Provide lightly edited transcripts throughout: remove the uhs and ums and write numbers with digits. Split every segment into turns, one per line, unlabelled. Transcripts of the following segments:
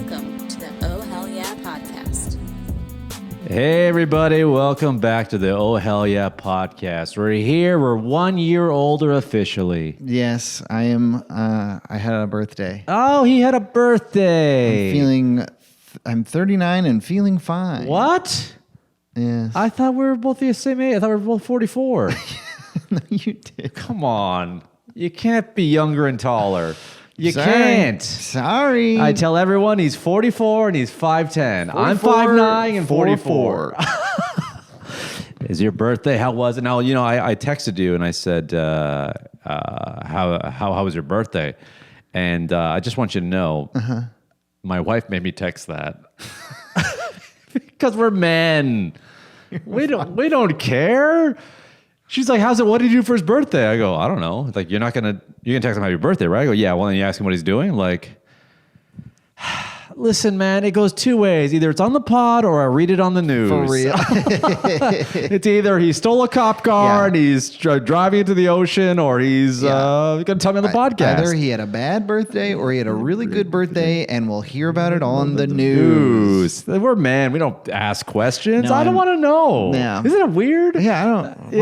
Welcome to the Oh Hell Yeah podcast.
Hey everybody, welcome back to the Oh Hell Yeah podcast. We're here, we're 1 year older officially.
Yes, I am. I had a birthday.
Oh, he had a birthday.
I'm 39 and feeling fine.
What?
Yes.
I thought we were both the same age. I thought we were both 44.
No, you did.
Come on. You can't be younger and taller. You
Sorry.
can't.
Sorry.
I tell everyone he's 44 and he's 5'10". I'm 5'9" and 44. Is your birthday? How was it? Now, you know, I texted you and I said, how was your birthday? And I just want you to know, my wife made me text that. Because we're men. We don't care. She's like, how's it? What did he do for his birthday? I go, I don't know. Like, you're gonna text him happy birthday, right? I go, yeah. Well, then you ask him what he's doing. I'm like, listen, man, it goes two ways. Either it's on the pod or I read it on the news.
For real.
It's either he stole a cop car and he's driving into the ocean, or he's going to tell me on the podcast.
Either he had a bad birthday or he had a really good birthday, and we'll hear about it on the news.
We're men. We don't ask questions.
No,
I don't want to know.
Yeah.
Isn't it weird?
Yeah, I don't.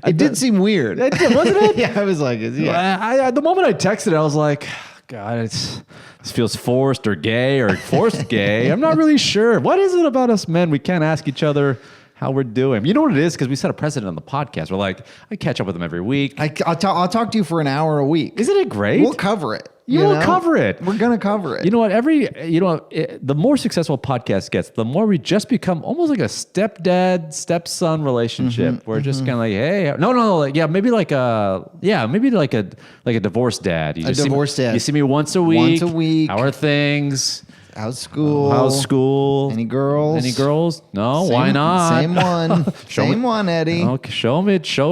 It did seem weird.
Wasn't it?
Yeah, I was like, yeah.
The moment I texted it, I was like, God, this feels forced or gay or forced gay. I'm not really sure. What is it about us men? We can't ask each other how we're doing. You know what it is? Because we set a precedent on the podcast. We're like, I catch up with them every week.
I'll talk to you for an hour a week.
Isn't it great?
We'll cover it.
You will cover it.
We're going to cover it.
You know what? The more successful podcast gets, the more we just become almost like a stepdad, stepson relationship. We're just kind of like, hey, maybe like a divorced dad. You just
divorced dad.
You see me once a week.
Once a week.
How are things?
How's school?
How's school?
Any girls?
Any girls? No, why not?
Same one. Same one, Eddie.
Okay, show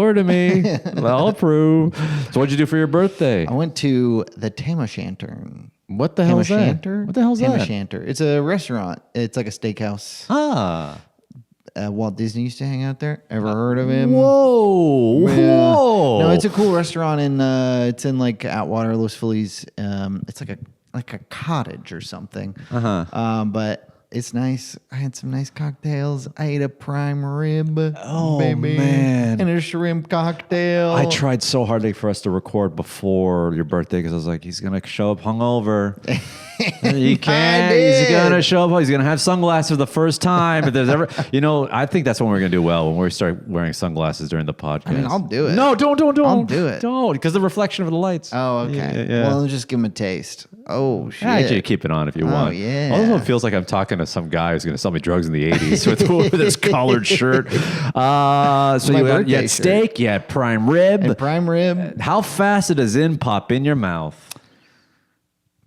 her to me. I'll approve. So what'd you do for your birthday?
I went to the Tam O'Shanter.
What the hell is that? What the hell is
Tam
that?
O'Shanter. It's a restaurant. It's like a steakhouse.
Ah.
Walt Disney used to hang out there. Ever heard of him?
Whoa.
Yeah.
Whoa.
No, it's a cool restaurant it's in like Atwater, Los Feliz. It's like a cottage or something. But it's nice. I had some nice cocktails. I ate a prime rib.
Oh,
baby,
man.
and a shrimp cocktail.
I tried so hard for us to record before your birthday because I was like, he's going to show up hungover. He can't. He's going to show up. He's going to have sunglasses for the first time. If there's ever, I think that's when we're going to do well, when we start wearing sunglasses during the podcast.
I mean, I'll do it.
No, don't.
I'll do it.
Don't, because the reflection of the lights.
Oh, okay.
Yeah.
Well, let's just give him a taste. Oh, shit.
Actually, keep it on if you want.
Oh, yeah.
Although it feels like I'm talking to some guy who's going to sell me drugs in the 80s with his collared shirt. So you had steak, you had prime rib.
And prime rib.
How fast did a Zin pop in your mouth?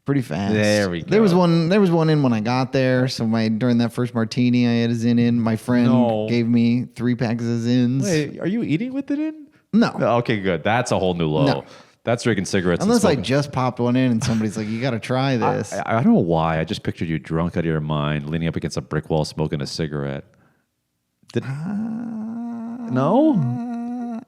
Pretty fast.
There we go.
There was one in when I got there. So during that first martini, I had a Zin in. My friend gave me 3 packs of Zins.
Wait, are you eating with it in?
No.
Okay, good. That's a whole new low.
No.
That's drinking cigarettes.
Unless
and
I
smoking.
just popped one in and somebody's like, you got to try this.
I don't know why. I just pictured you drunk out of your mind, leaning up against a brick wall, smoking a cigarette. No?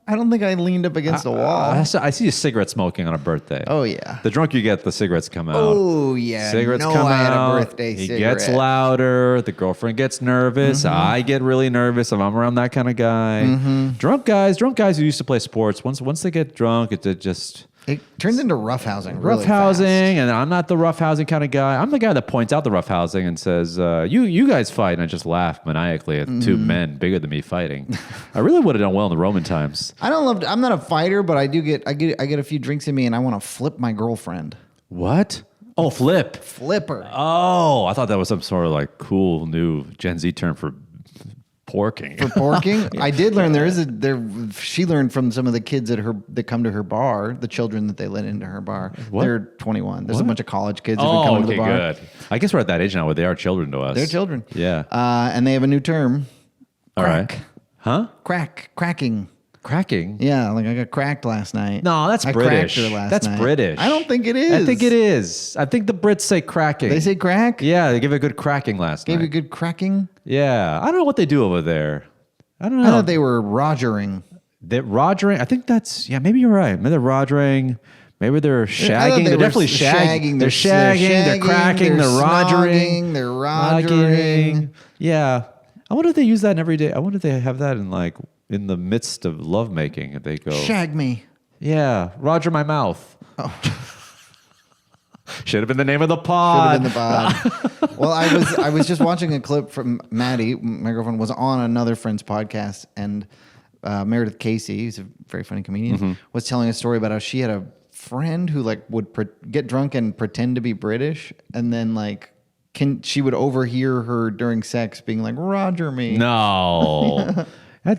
I don't think I leaned up against a wall.
I see you cigarette smoking on a birthday.
Oh, yeah.
The drunk you get, the cigarettes come out.
Oh, yeah.
Cigarettes
no,
come
I had
out.
a birthday
He
cigarette.
gets louder. The girlfriend gets nervous. I get really nervous if I'm around that kind of guy. Drunk guys who used to play sports, once they get drunk, it just...
It turns into roughhousing really
roughhousing,
fast.
and I'm not the roughhousing kind of guy. I'm the guy that points out the roughhousing and says, you guys fight, and I just laugh maniacally at two men bigger than me fighting. I really would have done well in the Roman times.
I'm not a fighter, but I get a few drinks in me and I want to flip my girlfriend.
What? Oh, flip.
Flipper.
Oh, I thought that was some sort of like cool new Gen Z term for porking.
For porking? I did learn she learned from some of the kids that come to her bar, the children that they let into her bar.
What?
They're 21. There's a bunch of college kids that have been coming to the bar.
Good. I guess we're at that age now where they are children to us.
They're children.
Yeah.
And they have a new term.
All right.
Crack.
Huh?
Cracking.
Cracking?
Yeah, like I got cracked last night.
No, that's
I
British.
cracked her last
That's
night.
British.
I don't think it is.
I think it is. I think the Brits say cracking.
They say crack?
Yeah, they give a good cracking last night.
Gave you a good cracking?
Yeah. I don't know what they do over there. I don't know.
I thought they were rogering.
Rogering, I think that's, maybe you're right. Maybe they're rogering. Maybe they're
I thought
shagging. They're
were
definitely shagging. They're shagging. They're cracking. They're rogering.
They're rogering.
Yeah. I wonder if they use that in every day. I wonder if they have that in like in the midst of lovemaking. If they go
Shag me.
Yeah, Roger my mouth.
Oh.
Should have been the name of the
Should
pod.
have been the pod. Well, I was just watching a clip from Maddie, my girlfriend, was on another friend's podcast, and Meredith Casey, who's a very funny comedian, was telling a story about how she had a friend who like would get drunk and pretend to be British, and then like she would overhear her during sex being like, "Roger me."
No. I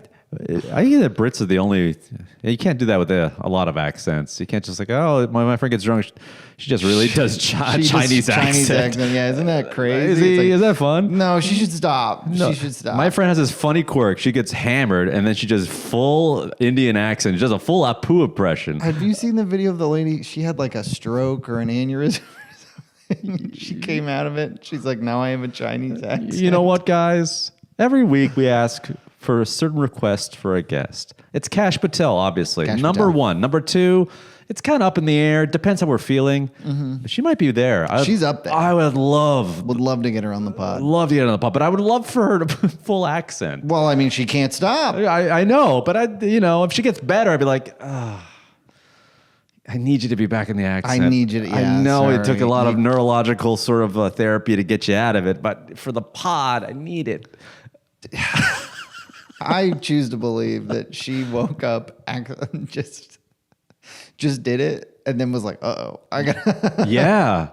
think that Brits are the only. You can't do that with a lot of accents. You can't just like, oh, my friend gets drunk. She just really does Chinese accent.
Yeah, isn't that crazy?
Is that fun?
No, she should stop.
No.
She should stop.
My friend has this funny quirk. She gets hammered and then she does full Indian accent. She does a full Apu impression.
Have you seen the video of the lady? She had like a stroke or an aneurysm. She came out of it. She's like, now I have a Chinese accent.
You know what, guys? Every week we ask for a certain request for a guest. It's Kash Patel, obviously. Number one. Number two, it's kind of up in the air. Depends how we're feeling. But she might be there.
She's up there.
I would love
to get her on the pod.
Love to get on the pod, but I would love for her to put full accent.
Well, I mean, she can't stop.
I know, but if she gets better, I'd be like, I need you to be back in the accent.
I need you to. Yeah,
I know
sorry.
it took a lot of neurological sort of therapy to get you out of it, but for the pod, I need it.
I choose to believe that she woke up, just did it, and then was like, "Uh-oh, I got."
Yeah,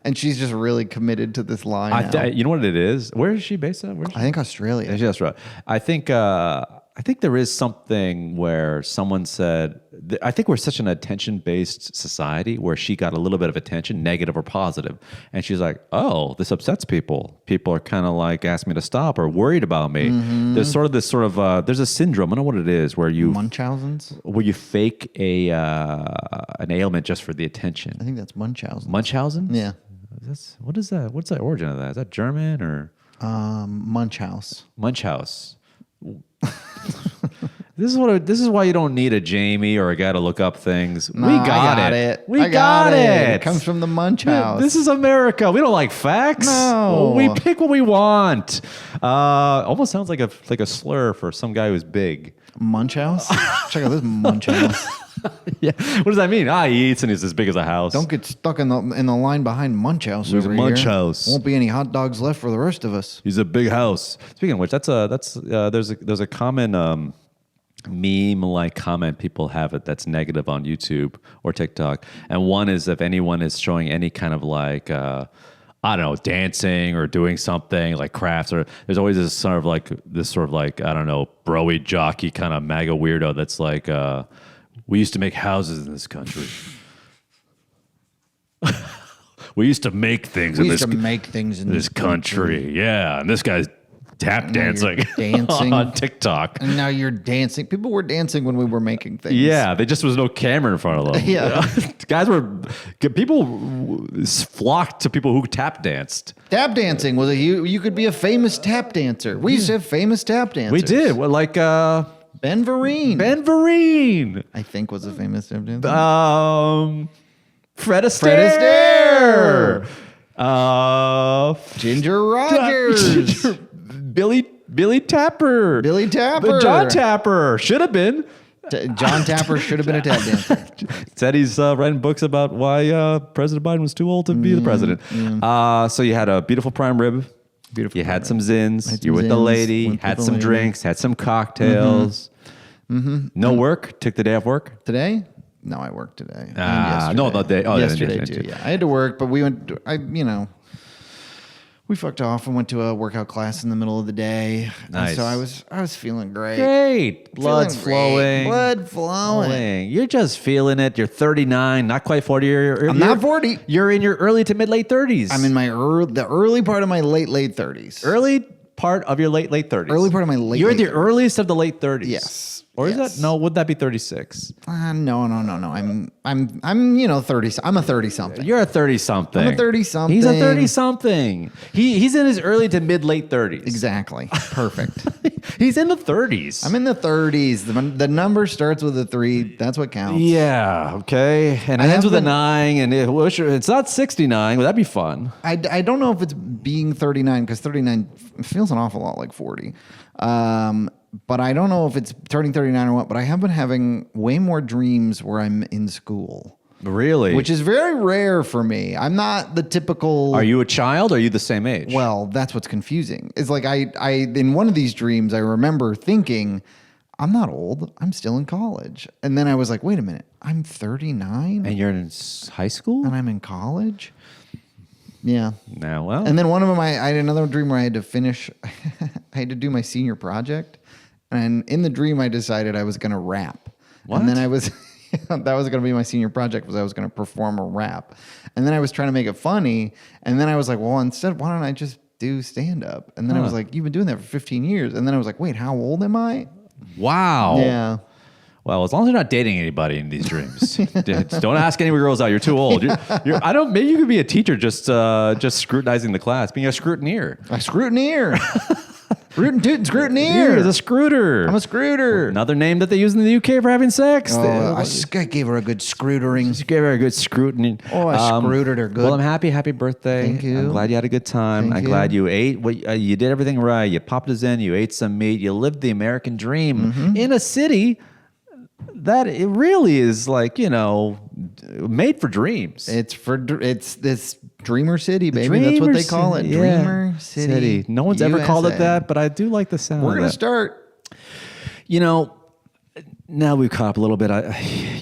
and she's just really committed to this line.
You know what it is? Where is she based out?
I think Australia.
She's Australia. I think there is something where someone said, I think we're such an attention-based society where she got a little bit of attention, negative or positive. And she's like, oh, this upsets people. People are kind of like asking me to stop or worried about me. There's there's a syndrome, I don't know what it is, where you...
Munchausen's?
Where you fake an ailment just for the attention.
I think that's Munchausen.
Munchausen?
Yeah.
What is that? What's the origin of that? Is that German or...
Munchhouse.
Munchhouse. This is why you don't need a Jamie or a guy to look up things.
No,
We got it.
I got it. It comes from the Munch House.
This is America. We don't like facts.
No.
We pick what we want. Almost sounds like a slur for some guy who's big.
Munch House? Check out this Munch House.
Yeah. What does that mean? He eats and he's as big as a house.
Don't get stuck in the line behind Munch House.
There's
over
a Munch
here.
House.
Won't be any hot dogs left for the rest of us.
He's a big house. Speaking of which, there's a common meme like comment people have it that's negative on YouTube or TikTok, and one is if anyone is showing any kind of like I don't know, dancing or doing something like crafts, or there's always this sort of like I don't know, broy jockey kind of MAGA weirdo that's like we used to make houses in this country. We used to make things in this country. Yeah, and this guy's tap dancing on TikTok.
And now you're dancing. People were dancing when we were making things.
Yeah, there just was no camera in front of them.
Yeah.
People flocked to people who tap danced.
Tap dancing was you could be a famous tap dancer. We used to have famous tap dancers.
We did. Well, like
Ben Vereen.
Ben Vereen.
I think was a famous tap dancer.
Fred Astaire.
Ginger Rogers.
Billy Tapper.
Billy Tapper.
John Tapper. Should have been.
John Tapper should have been a tap dancer.
Said he's writing books about why President Biden was too old to be the president. So you had a beautiful prime rib. You had some zins. You were with the lady. Had some drinks. Had some cocktails. No work. Took the day off work.
Today? No, I worked today.
No, the day. Oh,
yesterday too. Yeah, I had to work, but we went. We fucked off and went to a workout class in the middle of the day.
Nice.
So I was feeling great.
Great. Blood's flowing.
Blood flowing.
You're just feeling it. You're 39, not quite 40.
I'm not 40.
You're in your early to mid-late 30s.
I'm in my the early part of my late 30s.
Early part of your late 30s.
Early part of my late.
You're the earliest of the late 30s.
Yes.
Or is
Yes.
that, no, would that be 36?
No. I'm 30. I'm a 30 something.
You're a 30-something.
I'm a 30-something.
He's a 30-something. He's in his early to mid-late 30s.
Exactly. Perfect.
He's in the 30s.
I'm in the 30s. The number starts with a 3. That's what counts.
Yeah, okay. And it ends with a 9, and it's not 69. Well, that'd be fun.
I don't know if it's being 39 because 39 feels an awful lot like 40. But I don't know if it's turning 39 or what, but I have been having way more dreams where I'm in school.
Really?
Which is very rare for me. I'm not the typical...
Are you a child or are you the same age?
Well, that's what's confusing. It's like I in one of these dreams, I remember thinking, I'm not old. I'm still in college. And then I was like, wait a minute. I'm 39?
And you're in high school?
And I'm in college? Yeah.
Now, well.
And then one of them, I had another dream where I had to finish, I had to do my senior project. And in the dream, I decided I was going to rap.
What?
And then I was, that was going to be my senior project, was I was going to perform a rap. And then I was trying to make it funny. And then I was like, well, instead, why don't I just do stand up? And then I was like, you've been doing that for 15 years. And then I was like, wait, how old am I?
Wow.
Yeah.
Well, as long as you're not dating anybody in these dreams, don't ask any girls out. You're too old. I don't. Maybe you could be a teacher, just scrutinizing the class, being a scrutineer.
A scrutineer. Rootin' tootin' scrutineer.
He's a scruter.
I'm a scruter.
Another name that they use in the UK for having sex.
I gave her a good scrutering.
Just gave her a good scrutiny.
Oh, I scruted her good.
Well, I'm happy. Happy birthday.
Thank you.
I'm glad you had a good time. I'm glad you ate. You did everything right. You popped us in. You ate some meat. You lived the American dream in a city that it really is like, made for dreams.
It's this Dreamer City, baby. That's what they call it.
Yeah.
Dreamer City.
No one's ever called it
USA.
that, but I do like the sound.
We're
of
gonna
that.
start.
Now we've caught up a little bit.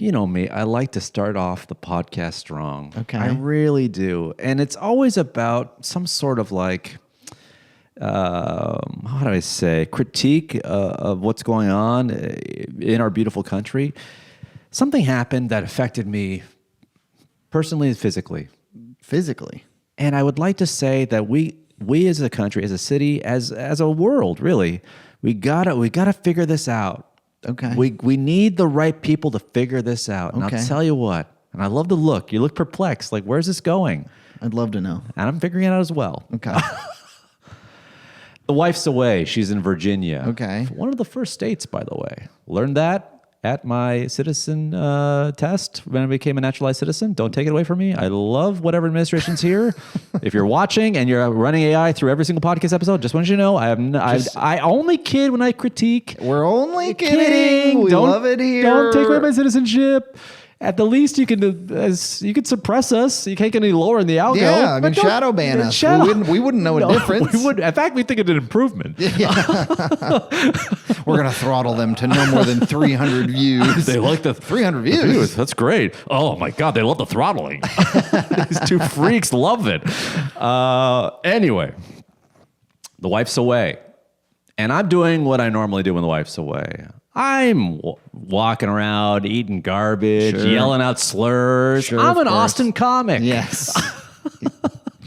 You know me, I like to start off the podcast strong.
Okay.
I really do. And it's always about some sort of like, how do I say, critique of what's going on in our beautiful country. Something happened that affected me personally and physically. And I would like to say that we as a country, as a city, as a world, really, we gotta figure this out.
Okay.
We need the right people to figure this out. And
Okay.
I'll tell you what, and I love the look. You look perplexed. Like, where's this going?
I'd love to know.
And I'm figuring it out as well.
Okay.
The wife's away. She's in Virginia.
Okay.
One of the first states, by the way. Learned that at my citizen test when I became a naturalized citizen. Don't take it away from me. I love whatever administration's here. If you're watching and you're running AI through every single podcast episode, just want you to know I only kid when I critique.
We're only kidding. We love it here.
Don't take away my citizenship. At the least, you can suppress us. You can't get any lower in the algo.
Yeah, I mean,
but don't-
shadow ban us.
shadow-
We wouldn't know a difference.
We would. In fact, we think it's an improvement.
We're gonna throttle them to no more than 300 views.
They like the
300 views.
That's great. Oh my God, they love the throttling. These two freaks love it. Anyway, the wife's away, and I'm doing what I normally do when the wife's away. I'm walking around, eating garbage,
Sure.
yelling out slurs.
Sure,
I'm
of
an
course.
Austin comic.
Yes.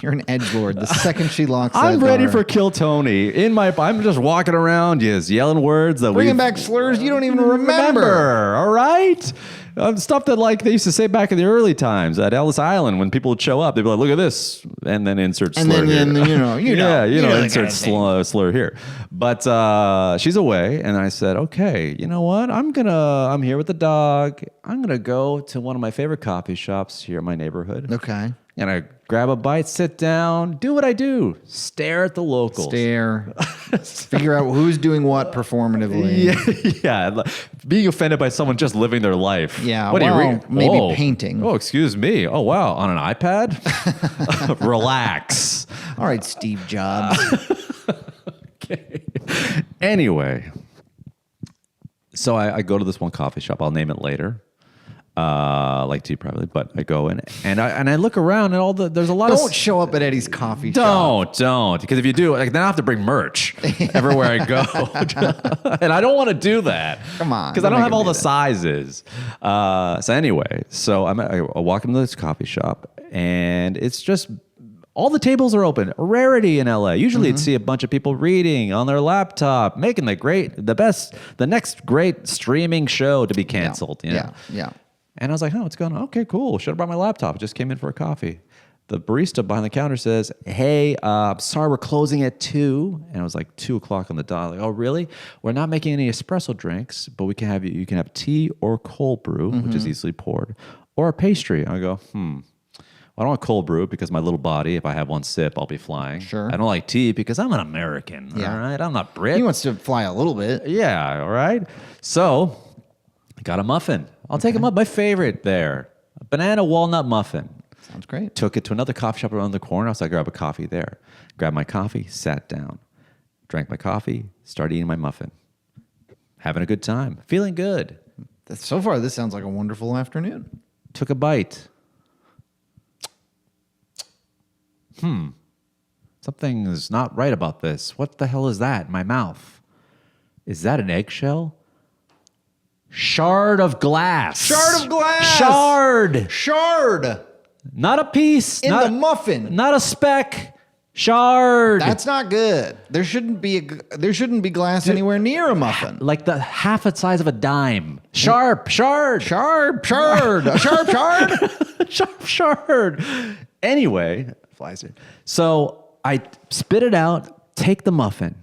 You're an edgelord. The second she locks
I'm
that
ready
door.
for Kill Tony. I'm just walking around, just yelling words that
Bringing back slurs you don't even remember.
All right. Stuff that like they used to say back in the early times at Ellis Island when people would show up, they'd be like, "Look at this," and then insert slur.
And then
here.
you know the
insert
kind of thing.
slur here. But she's away, and I said, "Okay, you know what? I'm here with the dog. I'm gonna go to one of my favorite coffee shops here in my neighborhood."
Okay.
And I grab a bite, sit down, do what I do, stare at the locals.
Stare. Figure out who's doing what performatively.
Yeah, being offended by someone just living their life.
Yeah,
What do you
well,
read?
maybe
Oh.
painting.
Oh, excuse me. Oh, wow. On an iPad? Relax.
All right, Steve Jobs.
Okay. Anyway, so I go to this one coffee shop. I'll name it later. Like to probably, but I go in and I look around and there's a lot
Don't
of
show up at Eddie's coffee shop.
Don't, because if you do, like, then I have to bring merch everywhere I go, and I don't want to do that.
Come on,
because I
don't
don't have
make
all
him do
the
that.
sizes. So anyway, I walk into this coffee shop, and it's just All the tables are open. A rarity in LA. Usually you'd see a bunch of people reading on their laptop, making the next great streaming show to be canceled. You know?
Yeah.
And I was like, what's going on? Okay, cool. Should have brought my laptop. Just came in for a coffee. The barista behind the counter says, hey, sorry, we're closing at 2. And it was like 2 o'clock on the dot. Like, oh, really? We're not making any espresso drinks, but you can have tea or cold brew, which is easily poured, or a pastry. I go, Well, I don't want cold brew because my little body, if I have one sip, I'll be flying.
Sure.
I don't like tea because I'm an American.
Yeah.
All right. I'm not Brit.
He wants to fly a little bit.
Yeah. All right. So I got a muffin. I'll take them up. My favorite there, a banana walnut muffin.
Sounds great.
Took it to another coffee shop around the corner. So I grabbed a coffee there. Grabbed my coffee, sat down, drank my coffee, started eating my muffin. Having a good time. Feeling good.
So far, this sounds like a wonderful afternoon.
Took a bite. Something is not right about this. What the hell is that in my mouth? Is that an eggshell? Shard of glass.
Shard of glass.
Shard. Not a piece.
In the muffin.
Not a speck. Shard.
That's not good. There shouldn't be glass anywhere near a muffin.
Like the half the size of a dime. Sharp shard.
Sharp shard.
Sharp shard. Anyway, flies it. So I spit it out, take the muffin.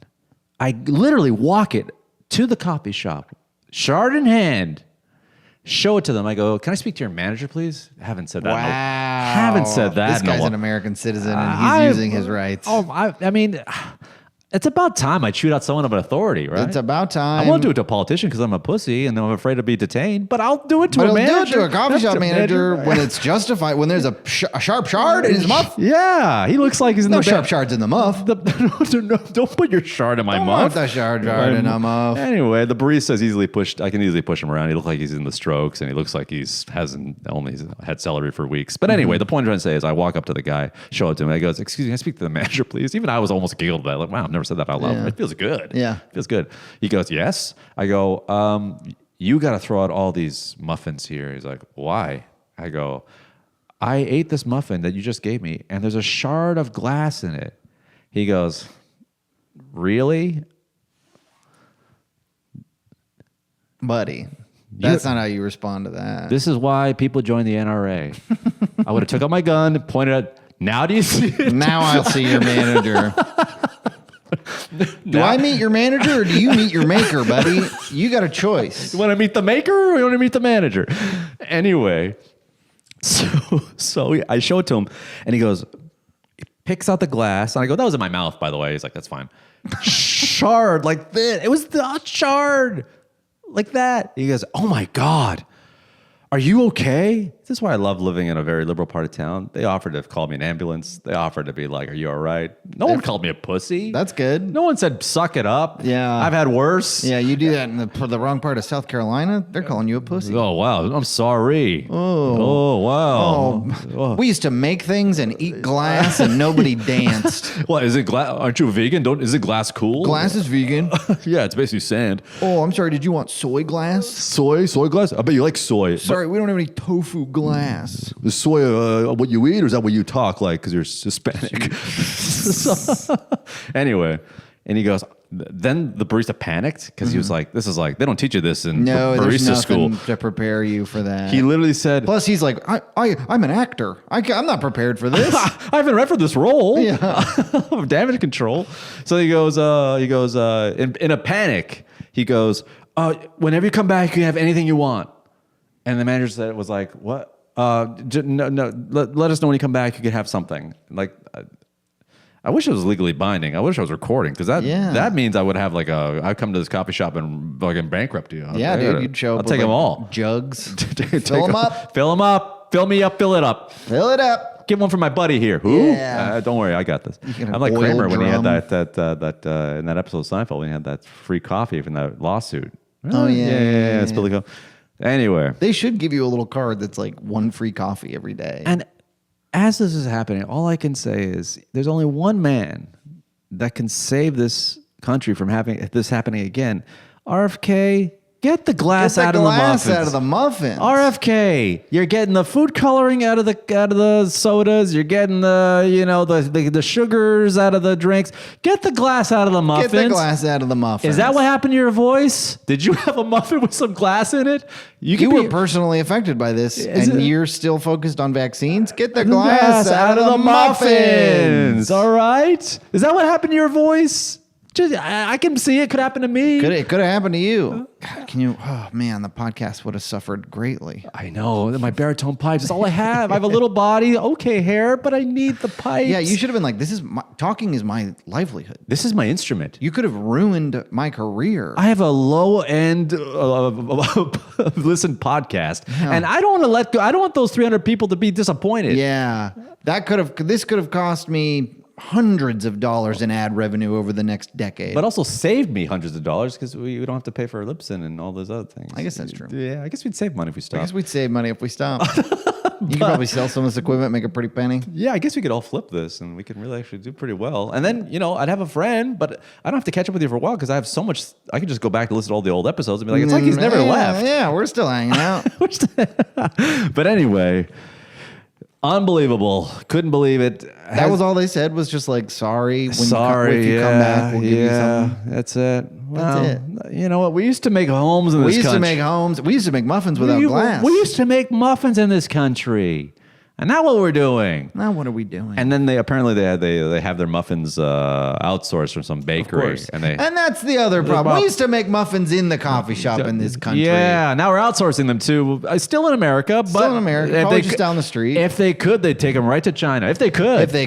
I literally walk it to the coffee shop, shard in hand, show it to them. I go, can I speak to your manager, please? Haven't said that.
Wow.
Haven't said that.
This guy's an American citizen and he's using his rights.
I mean, it's about time I chewed out someone of authority, right?
It's about time.
I won't do it to a politician because I'm a pussy and I'm afraid to be detained, but I'll do it to
But
a manager.
he'll do it to a coffee shop manager when it's justified, when there's a sharp shard in his muff.
Yeah, he looks like he's in
No
the
sharp shards in the muff.
Don't put your shard in my
Don't
muff.
want the shard in a muff.
Anyway, the barista says I can easily push him around. He looks like he's in the strokes, and he looks like hasn't only had celery for weeks. But anyway, the point I'm trying to say is I walk up to the guy, show it to him, and he goes, excuse me, can I speak to the manager, please? Even I was almost giggled at it. Like, wow, I've never said that out loud.
Yeah.
It feels good.
Yeah.
It feels good. He goes, yes. I go, you got to throw out all these muffins here. He's like, why? I go, I ate this muffin that you just gave me, and there's a shard of glass in it. He goes, really?
Buddy, that's not how you respond to that.
This is why people join the NRA. I would have took out my gun, pointed at, now do you see it?
Now I'll see your manager. Do I meet your manager or do you meet your maker, buddy? You got a choice.
You want to meet the maker or you want to meet the manager? Anyway, so I show it to him, and he goes, he picks out the glass, and I go, that was in my mouth, by the way. He's like, that's fine. Shard like this. It was the shard like that. He goes, oh my God. Are you okay? This is why I love living in a very liberal part of town. They offered to call me an ambulance. They offered to be like, are you all right? No one called me a pussy.
That's good.
No one said, suck it up.
Yeah.
I've had worse.
Yeah, you do that in the wrong part of South Carolina, they're calling you a pussy.
Oh, wow. I'm sorry. Oh wow.
Oh, we used to make things and eat glass and nobody danced.
What, is it glass? Aren't you a vegan? Is it glass cool?
Glass is vegan.
Yeah, it's basically sand.
Oh, I'm sorry. Did you want soy glass?
Soy glass? I bet you like soy.
Sorry, we don't have any tofu glass.
Is soy what you eat, or is that what you talk like because you're Hispanic? Anyway, and he goes, then the barista panicked because he was like, this is like, they don't teach you this in
No, there's
barista
nothing
school.
to prepare you for that.
He literally said,
Plus, he's like, I'm an actor. I'm not prepared for this.
I haven't read for this role.
Yeah.
Damage control. So he goes, in a panic, he goes, whenever you come back, you can have anything you want. And the manager said, was like, what? No, let us know when you come back. You can have something. Like, I wish it was legally binding. I wish I was recording because that means I would have like I'd come to this coffee shop and fucking bankrupt you.
Yeah, dude, you'd show up.
I'll
with
take them all.
Jugs.
Fill them up. Fill them up. Fill me up. Fill it up.
Fill it up.
Get one for my buddy here. Who?
Yeah.
Don't worry, I got this.
can
I'm like
oil
Kramer when he had
drum.
that in that episode of Seinfeld when he had that free coffee from that lawsuit.
Oh, yeah.
It's Billy. Anyway,
They should give you a little card that's like one free coffee every day.
and as this is happening, all I can say is there's only one man that can save this country from having this happening again. RFK, Get the glass
Get
out
the
of the
glass
muffins.
out of the muffins.
RFK, you're getting the food coloring out of the sodas. You're getting the sugars out of the drinks. Get the glass out of the muffins.
Get the glass out of the muffins.
Is that what happened to your voice? Did you have a muffin with some glass in it?
You were personally affected by this, and you're still focused on vaccines? Get the glass
out of the muffins. All right. Is that what happened to your voice? I can see it could happen to me.
It could have happened to you. God, oh man, the podcast would have suffered greatly.
I know. My baritone pipes is all I have. I have a little body, okay hair, but I need the pipes.
Yeah, you should have been like, talking is my livelihood.
This is my instrument.
You could have ruined my career.
I have a low-end listen podcast, and I don't want to let go. I don't want those 300 people to be disappointed.
Yeah, this could have cost me hundreds of dollars in ad revenue over the next decade.
But also saved me hundreds of dollars because we don't have to pay for Lipson and all those other things.
I guess that's true.
Yeah, I guess we'd save money if we stopped.
I guess we'd save money if we stopped. You could probably sell some of this equipment, make a pretty penny.
Yeah, I guess we could all flip this and we could really actually do pretty well. And then, I'd have a friend, but I don't have to catch up with you for a while because I have so much. I can just go back to listen to all the old episodes and be like, it's like he's never left.
Yeah, we're still hanging out.
But anyway, unbelievable. Couldn't believe it.
That was all they said was just like, sorry. If you come back, we'll give you some.
That's it.
That's it.
You know what? We used to make homes in this country.
We used to make muffins without glass.
We used to make muffins in this country. And now what we're doing?
Now what are we doing?
And then they have their muffins outsourced from some bakery. And
that's the other problem. We used to make muffins in the coffee shop in this country.
Yeah, now we're outsourcing them to still in America, but
still in America, probably just down the street.
If they could, they'd take them right to China. If they could.
If they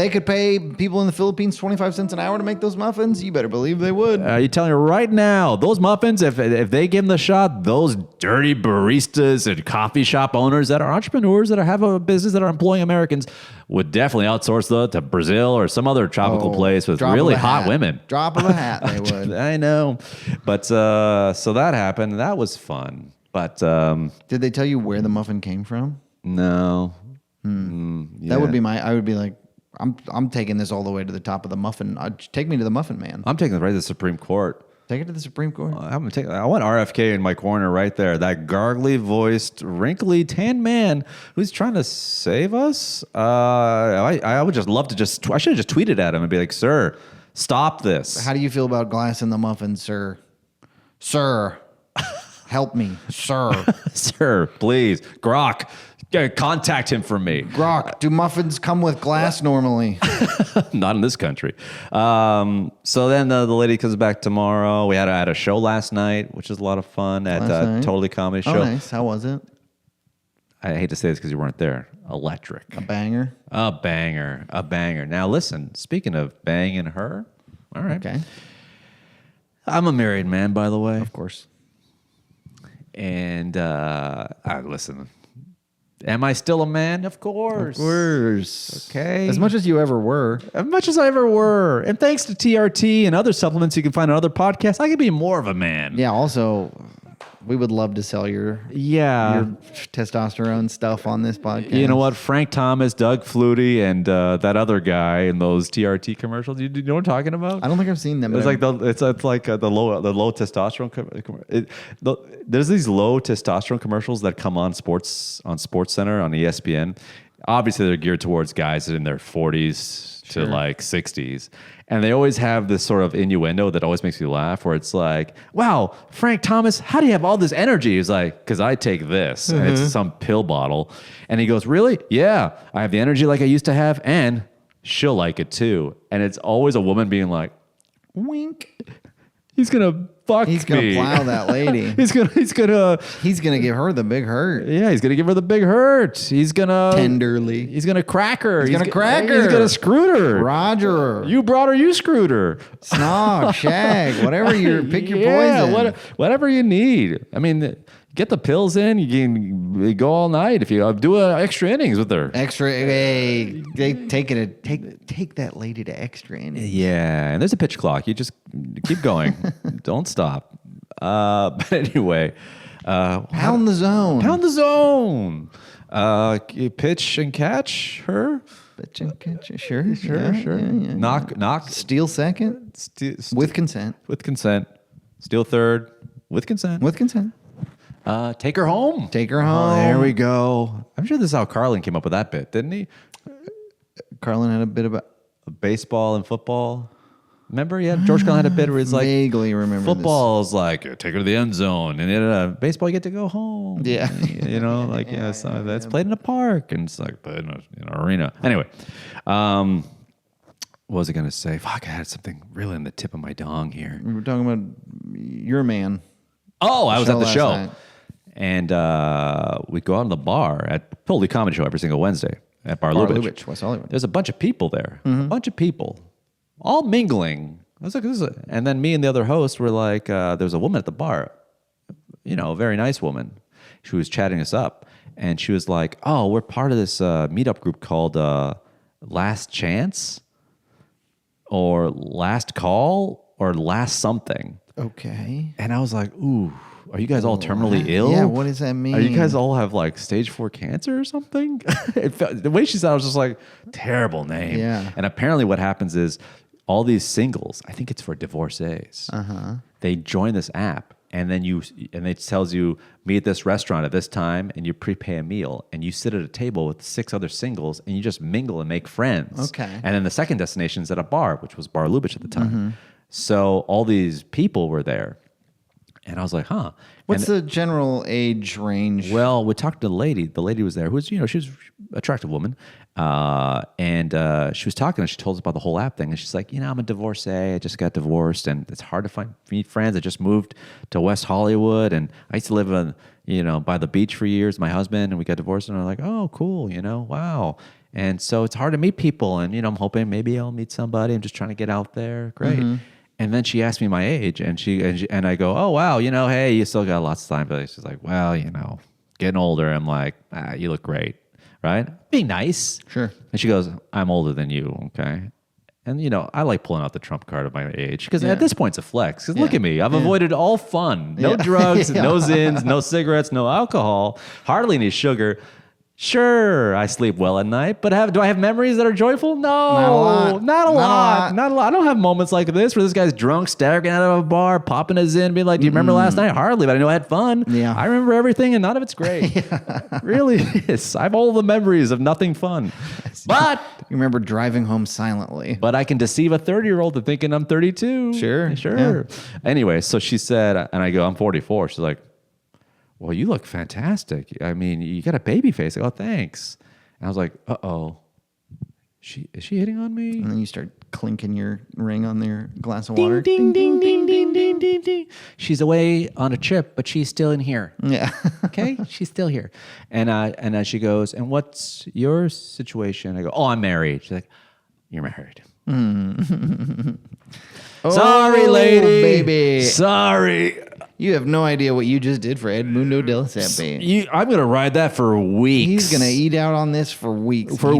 could pay people in the Philippines 25 cents an hour to make those muffins, you better believe they would.
You're telling me right now, those muffins, if they give them the shot, those dirty baristas and coffee shop owners that are entrepreneurs that have a business that are employing Americans would definitely outsource to Brazil or some other tropical place with really hot women.
Drop of a hat, they would.
I know. But so that happened. That was fun. But
did they tell you where the muffin came from?
No.
Yeah. That would be I would be like, I'm taking this all the way to the top of the muffin. Take me to the muffin man.
I'm taking it right to the Supreme Court.
Take it to the Supreme Court.
I want RFK in my corner right there. That gargly-voiced, wrinkly, tan man who's trying to save us. I would just love to I should have just tweeted at him and be like, sir, stop this.
How do you feel about glass in the muffin, sir? Sir, help me, sir.
Sir, please. Grok, contact him for me.
Grok, do muffins come with glass normally?
Not in this country. So then the lady comes back tomorrow. We had a show last night, which is a lot of fun at Totally Comedy Show.
Oh, nice. How was it?
I hate to say this because you weren't there. Electric.
A banger?
A banger. Now listen, speaking of banging her, all right.
Okay.
I'm a married man, by the way.
Of course.
And listen, am I still a man? Of course.
Of course.
Okay.
As much as you ever were.
As much as I ever were. And thanks to TRT and other supplements you can find on other podcasts, I can be more of a man.
Yeah, also, we would love to sell your testosterone stuff on this podcast.
You know what? Frank Thomas, Doug Flutie, and that other guy in those TRT commercials. You know what I'm talking about?
I don't think I've seen them.
It's like the low testosterone. There's these low testosterone commercials that come on Sports Center on ESPN. Obviously, they're geared towards guys in their 40s to like 60s. And they always have this sort of innuendo that always makes me laugh, where it's like, wow, Frank Thomas, how do you have all this energy? He's like, because I take this. And it's some pill bottle. And he goes, really? Yeah, I have the energy like I used to have, and she'll like it too. And it's always a woman being like,
wink.
He's gonna fuck me.
He's gonna plow that lady.
He's gonna
give her the big hurt.
Yeah, he's gonna give her the big hurt. He's gonna
tenderly.
He's gonna crack her.
He's gonna crack her.
He's gonna screw her.
Roger.
You brought her. You screwed her.
Snog, shag, whatever pick your poison.
Whatever you need. I mean, get the pills in. You can go all night if you do extra innings with her.
Hey, take that lady to extra innings.
Yeah, and there's a pitch clock. You just keep going. Don't stop. But anyway,
pound the zone.
Pound the zone. Pitch and catch her.
Pitch and catch. Sure.
Yeah. Knock.
Steal second. With consent.
Steal third. With consent.
With consent.
Take her home.
Take her
Oh,
home.
there we go. I'm sure this is how Carlin came up with that bit, didn't he?
Carlin had a bit about
Baseball and football. Remember, George Carlin had a bit where it's like
vaguely remember
football is like take her to the end zone, and then baseball you get to go home.
Yeah.
So that's played in a park, and it's like played in an arena. Anyway, what was I going to say? Fuck, I had something really on the tip of my dong here.
We were talking about your man.
Oh, I was at the
last
show,
night.
and we go out to the bar at Totally Comedy Show every single Wednesday at Bar
Bar
Lubitsch.
Lubitsch, West Hollywood.
There's a bunch of people there, a bunch of people, all mingling. I was like, and then me and the other host were like, there's a woman at the bar, a very nice woman. She was chatting us up, and she was like, "Oh, we're part of this meetup group called Last Chance, or Last Call, or Last Something."
Okay.
And I was like, "Ooh, are you guys all terminally ill?
Yeah, what does that mean?
Are you guys all have like stage 4 cancer or something?" The way she said it, I was just like, terrible name.
Yeah.
And apparently what happens is all these singles, I think it's for divorcees, they join this app, and then it tells you, meet at this restaurant at this time, and you prepay a meal, and you sit at a table with 6 other singles, and you just mingle and make friends.
Okay.
And then the second destination is at a bar, which was Bar Lubitsch at the time. So all these people were there. And I was like, huh.
What's the general age range?
Well, we talked to the lady. The lady was there, who was, she was an attractive woman. And she was talking, and she told us about the whole app thing. And she's like, I'm a divorcee. I just got divorced, and it's hard to meet friends. I just moved to West Hollywood, and I used to live by the beach for years, my husband, and we got divorced. And I'm like, oh, cool, wow. And so it's hard to meet people, and I'm hoping maybe I'll meet somebody. I'm just trying to get out there. Great. And then she asked me my age, and I go, oh wow, hey, you still got lots of time. But she's like, well, getting older. I'm like, you look great, right? Be nice,
Sure.
And she goes, I'm older than you, okay? And I like pulling out the trump card of my age because at this point it's a flex. Because look at me, I've avoided all fun, no drugs, no zins, no cigarettes, no alcohol, hardly any sugar. Sure, I sleep well at night, but do I have memories that are joyful? No, not a lot. I don't have moments like this where this guy's drunk, staggering out of a bar, popping his in, being like, "Do you remember last night?" Hardly, but I know I had fun.
Yeah,
I remember everything, and none of it's great. Really is. I have all the memories of nothing fun, but
you remember driving home silently.
But I can deceive a 30-year-old to thinking I'm 32.
Sure.
Yeah. Anyway, so she said, and I go, I'm 44. She's like, well, you look fantastic. I mean, you got a baby face. I go, thanks. And I was like, uh-oh. Is she hitting on me?
And then you start clinking your ring on their glass of water.
Ding, ding, ding, ding, ding, ding, ding. She's away on a trip, but she's still in here.
Yeah.
Okay? She's still here. And she goes, and what's your situation? I go, oh, I'm married. She's like, you're married. Sorry, lady.
Baby.
Sorry.
You have no idea what you just did for Edmundo Della Siepe.
I'm going to ride that for weeks.
He's going to eat out on this for weeks.
For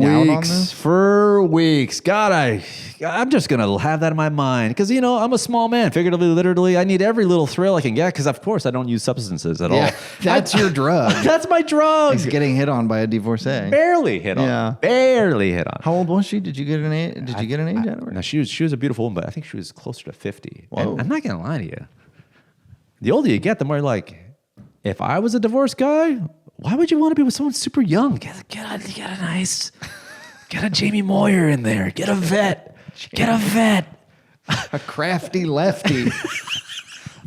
weeks. God, I'm just going to have that in my mind. Because, I'm a small man. Figuratively, literally, I need every little thrill I can get. Because, of course, I don't use substances at all.
That's your drug.
That's my drug.
He's getting hit on by a divorcee.
Barely hit on.
Yeah.
Barely hit on.
How old was she? Did you get an age? Did you get an age out of her?
No, she was a beautiful woman, but I think she was closer to 50.
Whoa.
And I'm not going to lie to you. The older you get, the more you're like, if I was a divorced guy, why would you want to be with someone super young? Get a Jamie Moyer in there. Get a vet.
A crafty lefty.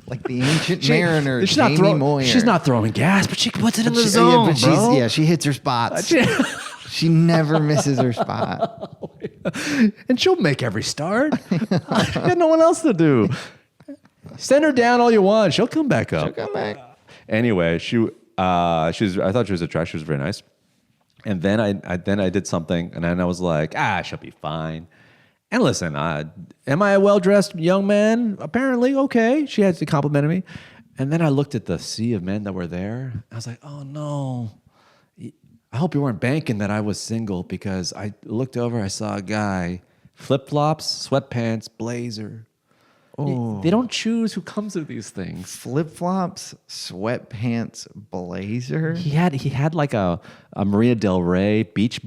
Like the ancient mariner, Jamie Moyer.
She's not throwing gas, but she puts it in the zone,
but
bro.
she hits her spots. She never misses her spot.
And she'll make every start. I got no one else to do. Send her down all you want. She'll come back up.
She'll come back.
Anyway, I thought she was attractive. She was very nice. And then I did something, and then I was like, she'll be fine. And listen, am I a well-dressed young man? Apparently, okay. She had complimented me. And then I looked at the sea of men that were there. I was like, oh no. I hope you weren't banking that I was single, because I looked over, I saw a guy, flip-flops, sweatpants, blazer, They don't choose who comes with these things.
Flip flops, sweatpants, blazer.
He had like a Marina Del Rey beach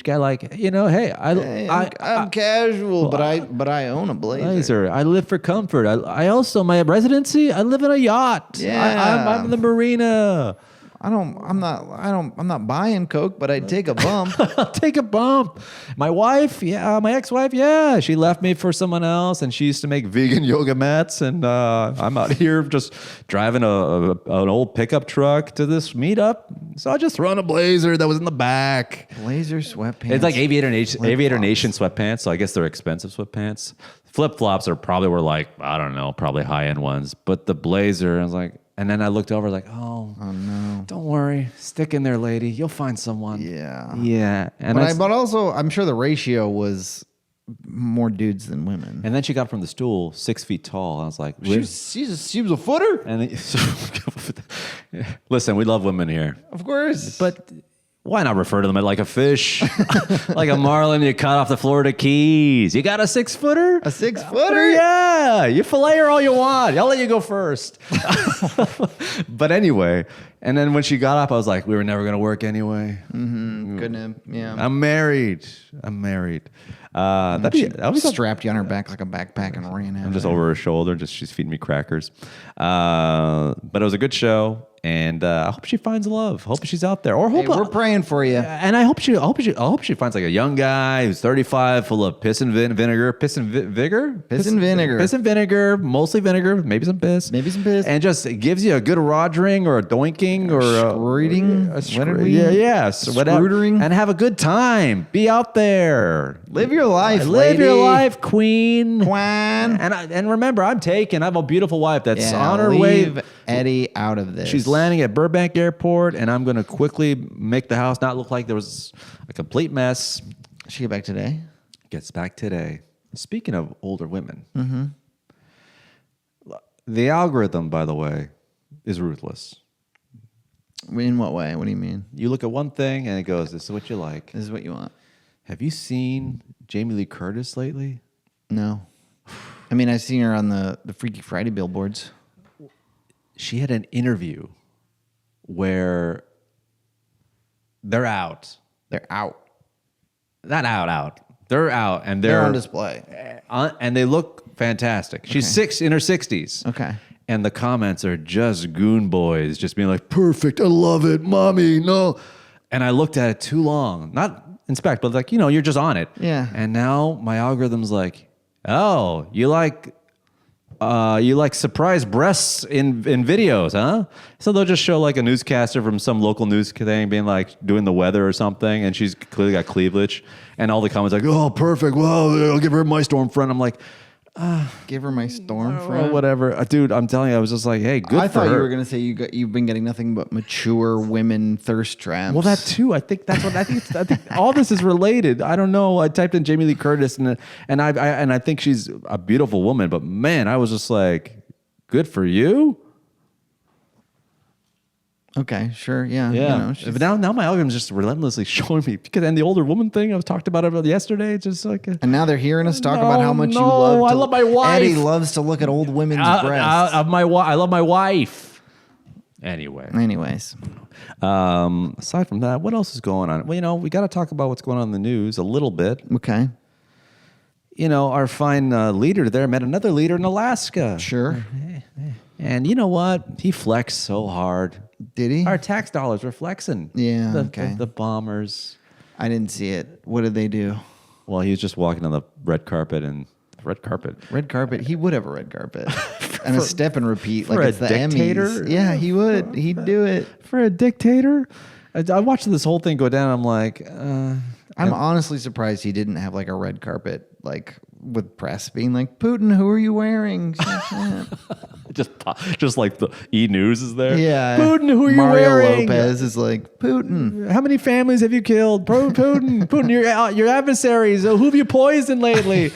guy. Like, hey,
I'm casual, but I own a blazer.
I live for comfort. I also my residency. I live in a yacht.
Yeah.
I'm in the marina.
I'm not buying Coke, but I'd take a bump.
I'll take a bump. My wife, my ex-wife, she left me for someone else, and she used to make vegan yoga mats, and I'm out here just driving an old pickup truck to this meetup. So I just threw on a blazer that was in the back.
Blazer, sweatpants.
It's like Aviator Nation sweatpants, so I guess they're expensive sweatpants. Flip-flops were like, I don't know, probably high-end ones. But the blazer, I was like, and then I looked over like, oh no, don't worry, stick in there, lady. You'll find someone. Yeah. And
but also, I'm sure the ratio was more dudes than women.
And then she got from the stool 6 feet tall. I was like,
she was a footer.
And listen, we love women here,
of course,
but why not refer to them like a fish, like a marlin you caught off the Florida Keys? You got a 6-footer?
A 6-footer?
Yeah. You fillet her all you want. I'll let you go first. But anyway, and then when she got up, I was like, we were never going to work anyway.
Mm-hmm. Couldn't. Yeah.
I'm married.
That was strapped you on her back like a backpack and ran out.
I'm just over her shoulder. She's feeding me crackers. But it was a good show. And I hope she finds love. Hope she's out there. Or
we're praying for you.
And I hope she finds like a young guy who's 35, full of piss and vinegar. Piss and vinegar. Piss and vinegar. Mostly vinegar. Maybe some piss. And just gives you a good rodgering or a doinking or a
scrooting.
Yes. Whatever. And have a good time. Be out there.
Live your life,
Live your life, queen.
And
remember, I'm taken. I have a beautiful wife that's on her way.
Leave Eddie out of this.
She's landing at Burbank Airport, and I'm going to quickly make the house not look like there was a complete mess.
She get back today?
Gets back today. Speaking of older women, the algorithm, by the way, is ruthless.
In what way? What do you mean?
You look at one thing, and it goes, this is what you like.
This is what you want.
Have you seen Jamie Lee Curtis lately?
No. I mean, I've seen her on the Freaky Friday billboards.
She had an interview where they're out.
They're out.
Not out. They're out, and
they're on display.
And they look fantastic. She's in her 60s.
Okay.
And the comments are just goon boys, just being like, perfect, I love it, mommy, no. And I looked at it too long. Not inspect, but like, you're just on it.
Yeah.
And now my algorithm's like, oh, you like surprise breasts in videos, huh? So they'll just show like a newscaster from some local news thing being like doing the weather or something, and she's clearly got cleavage, and all the comments like, oh, perfect, well, I'll give her my storm front. I'm like,
give her my storm front.
Whatever, dude. I'm telling you, I was just like, hey, good for her.
I thought you were gonna say you've been getting nothing but mature women thirst traps.
Well, that too. I think that's what I think all this is related. I don't know. I typed in Jamie Lee Curtis, and I think she's a beautiful woman. But man, I was just like, good for you.
Okay, sure, yeah.
But now my algorithm's just relentlessly showing me and the older woman thing I was talked about yesterday. It's just like,
and now they're hearing us talk about how much you love.
I love my wife.
Eddie loves to look at old women's breasts.
I love my wife.
Anyways,
aside from that, what else is going on? Well, we got to talk about what's going on in the news a little bit.
Okay.
Our fine leader there met another leader in Alaska.
Sure.
And you know what? He flexed so hard.
Did he?
Our tax dollars were flexing.
Yeah.
The bombers.
I didn't see it. What did they do?
Well, he was just walking on the red carpet and red carpet.
Red carpet. He would have a red carpet and a step and repeat like
it's
the
dictator.
Emmys. Yeah, he would. He'd do it
for a dictator. I watched this whole thing go down. I'm like,
I'm honestly surprised he didn't have like a red carpet, like with press being like, Putin, who are you wearing?
just like the E! News is there.
Yeah.
Putin, who are you
Mario
wearing?
Lopez is like, Putin.
How many families have you killed? Putin, Putin, your adversaries. Who have you poisoned lately?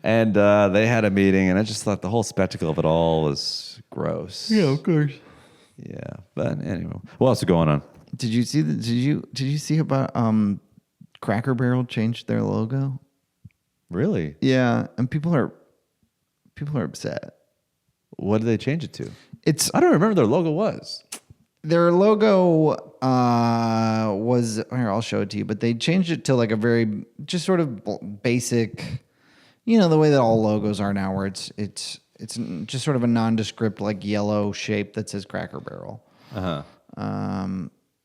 And they had a meeting, and I just thought the whole spectacle of it all was gross.
Yeah, of course.
Yeah, but anyway, what else is going on?
Did you see Did you see about Cracker Barrel changed their logo?
Really?
Yeah, and people are upset.
What did they change it to?
It's
I don't remember their logo was.
their logo was here. I'll show it to you, but they changed it to like a very just sort of basic, the way that all logos are now, where it's just sort of a nondescript like yellow shape that says Cracker Barrel.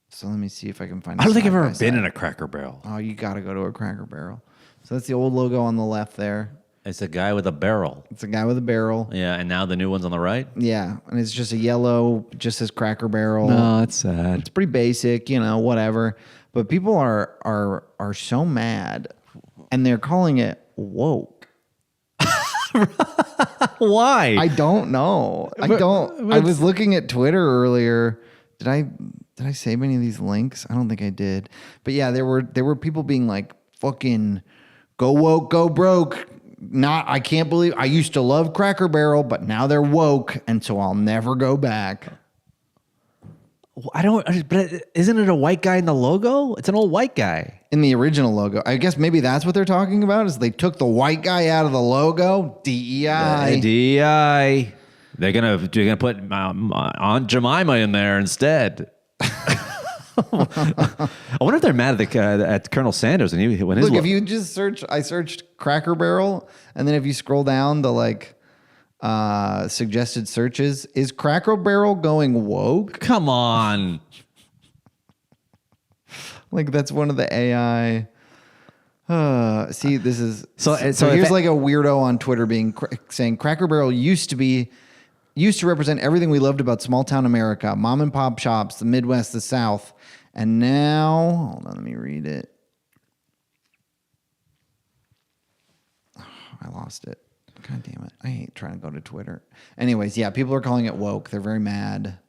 So let me see if I can find.
I don't think I've ever been in a Cracker Barrel.
Oh, you got to go to a Cracker Barrel. So that's the old logo on the left there.
It's a guy with a barrel.
It's a guy with a barrel.
Yeah, and now the new one's on the right.
Yeah, and it's just a yellow, just says Cracker Barrel.
No, it's sad.
It's pretty basic, whatever. But people are so mad, and they're calling it woke.
Why?
I don't know. I was looking at Twitter earlier. Did I save any of these links? I don't think I did. But yeah, there were people being like, "Fucking go woke, go broke." I can't believe I used to love Cracker Barrel, but now they're woke, and so I'll never go back.
But isn't it a white guy in the logo? It's an old white guy.
In the original logo. I guess maybe that's what they're talking about, is they took the white guy out of the logo. DEI.
DEI. They're gonna put Aunt Jemima in there instead. I wonder if they're mad at Colonel Sanders when his
Look, if you just search, I searched Cracker Barrel, and then if you scroll down the suggested searches, is Cracker Barrel going woke?
Come on.
Like that's one of the AI. See, this is so
if
here's like a weirdo on Twitter saying Cracker Barrel used to represent everything we loved about small town America, mom and pop shops, the Midwest, the South. And now, hold on, let me read it. Oh, I lost it. God damn it. I hate trying to go to Twitter. Anyways, yeah, people are calling it woke. They're very mad.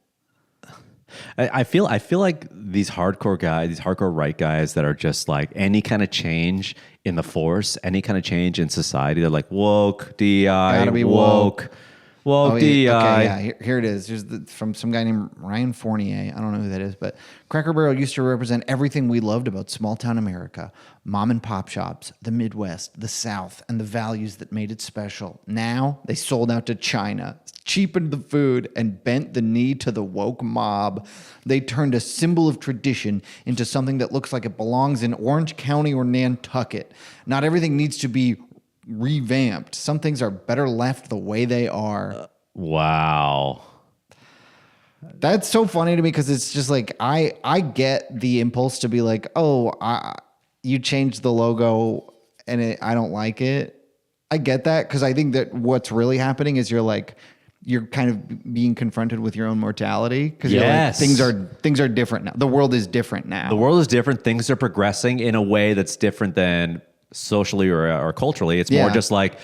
I feel like these hardcore guys, these hardcore right guys that are just like any kind of change in the force, any kind of change in society, they're like woke, DEI,
Gotta be
woke. Well, DEI.
Okay, yeah, here it is. Here's from some guy named Ryan Fournier. I don't know who that is, but Cracker Barrel used to represent everything we loved about small town America, mom and pop shops, the Midwest, the South, and the values that made it special. Now they sold out to China, cheapened the food, and bent the knee to the woke mob. They turned a symbol of tradition into something that looks like it belongs in Orange County or Nantucket. Not everything needs to be revamped. Some things are better left the way they are.
Wow.
That's so funny to me because it's just like I get the impulse to be like, oh, you changed the logo and I don't like it. I get that because I think that what's really happening is you're kind of being confronted with your own mortality because
yes.
You're like, things are different now. The world is different now.
The world is different. Things are progressing in a way that's different than socially or culturally. It's more just like,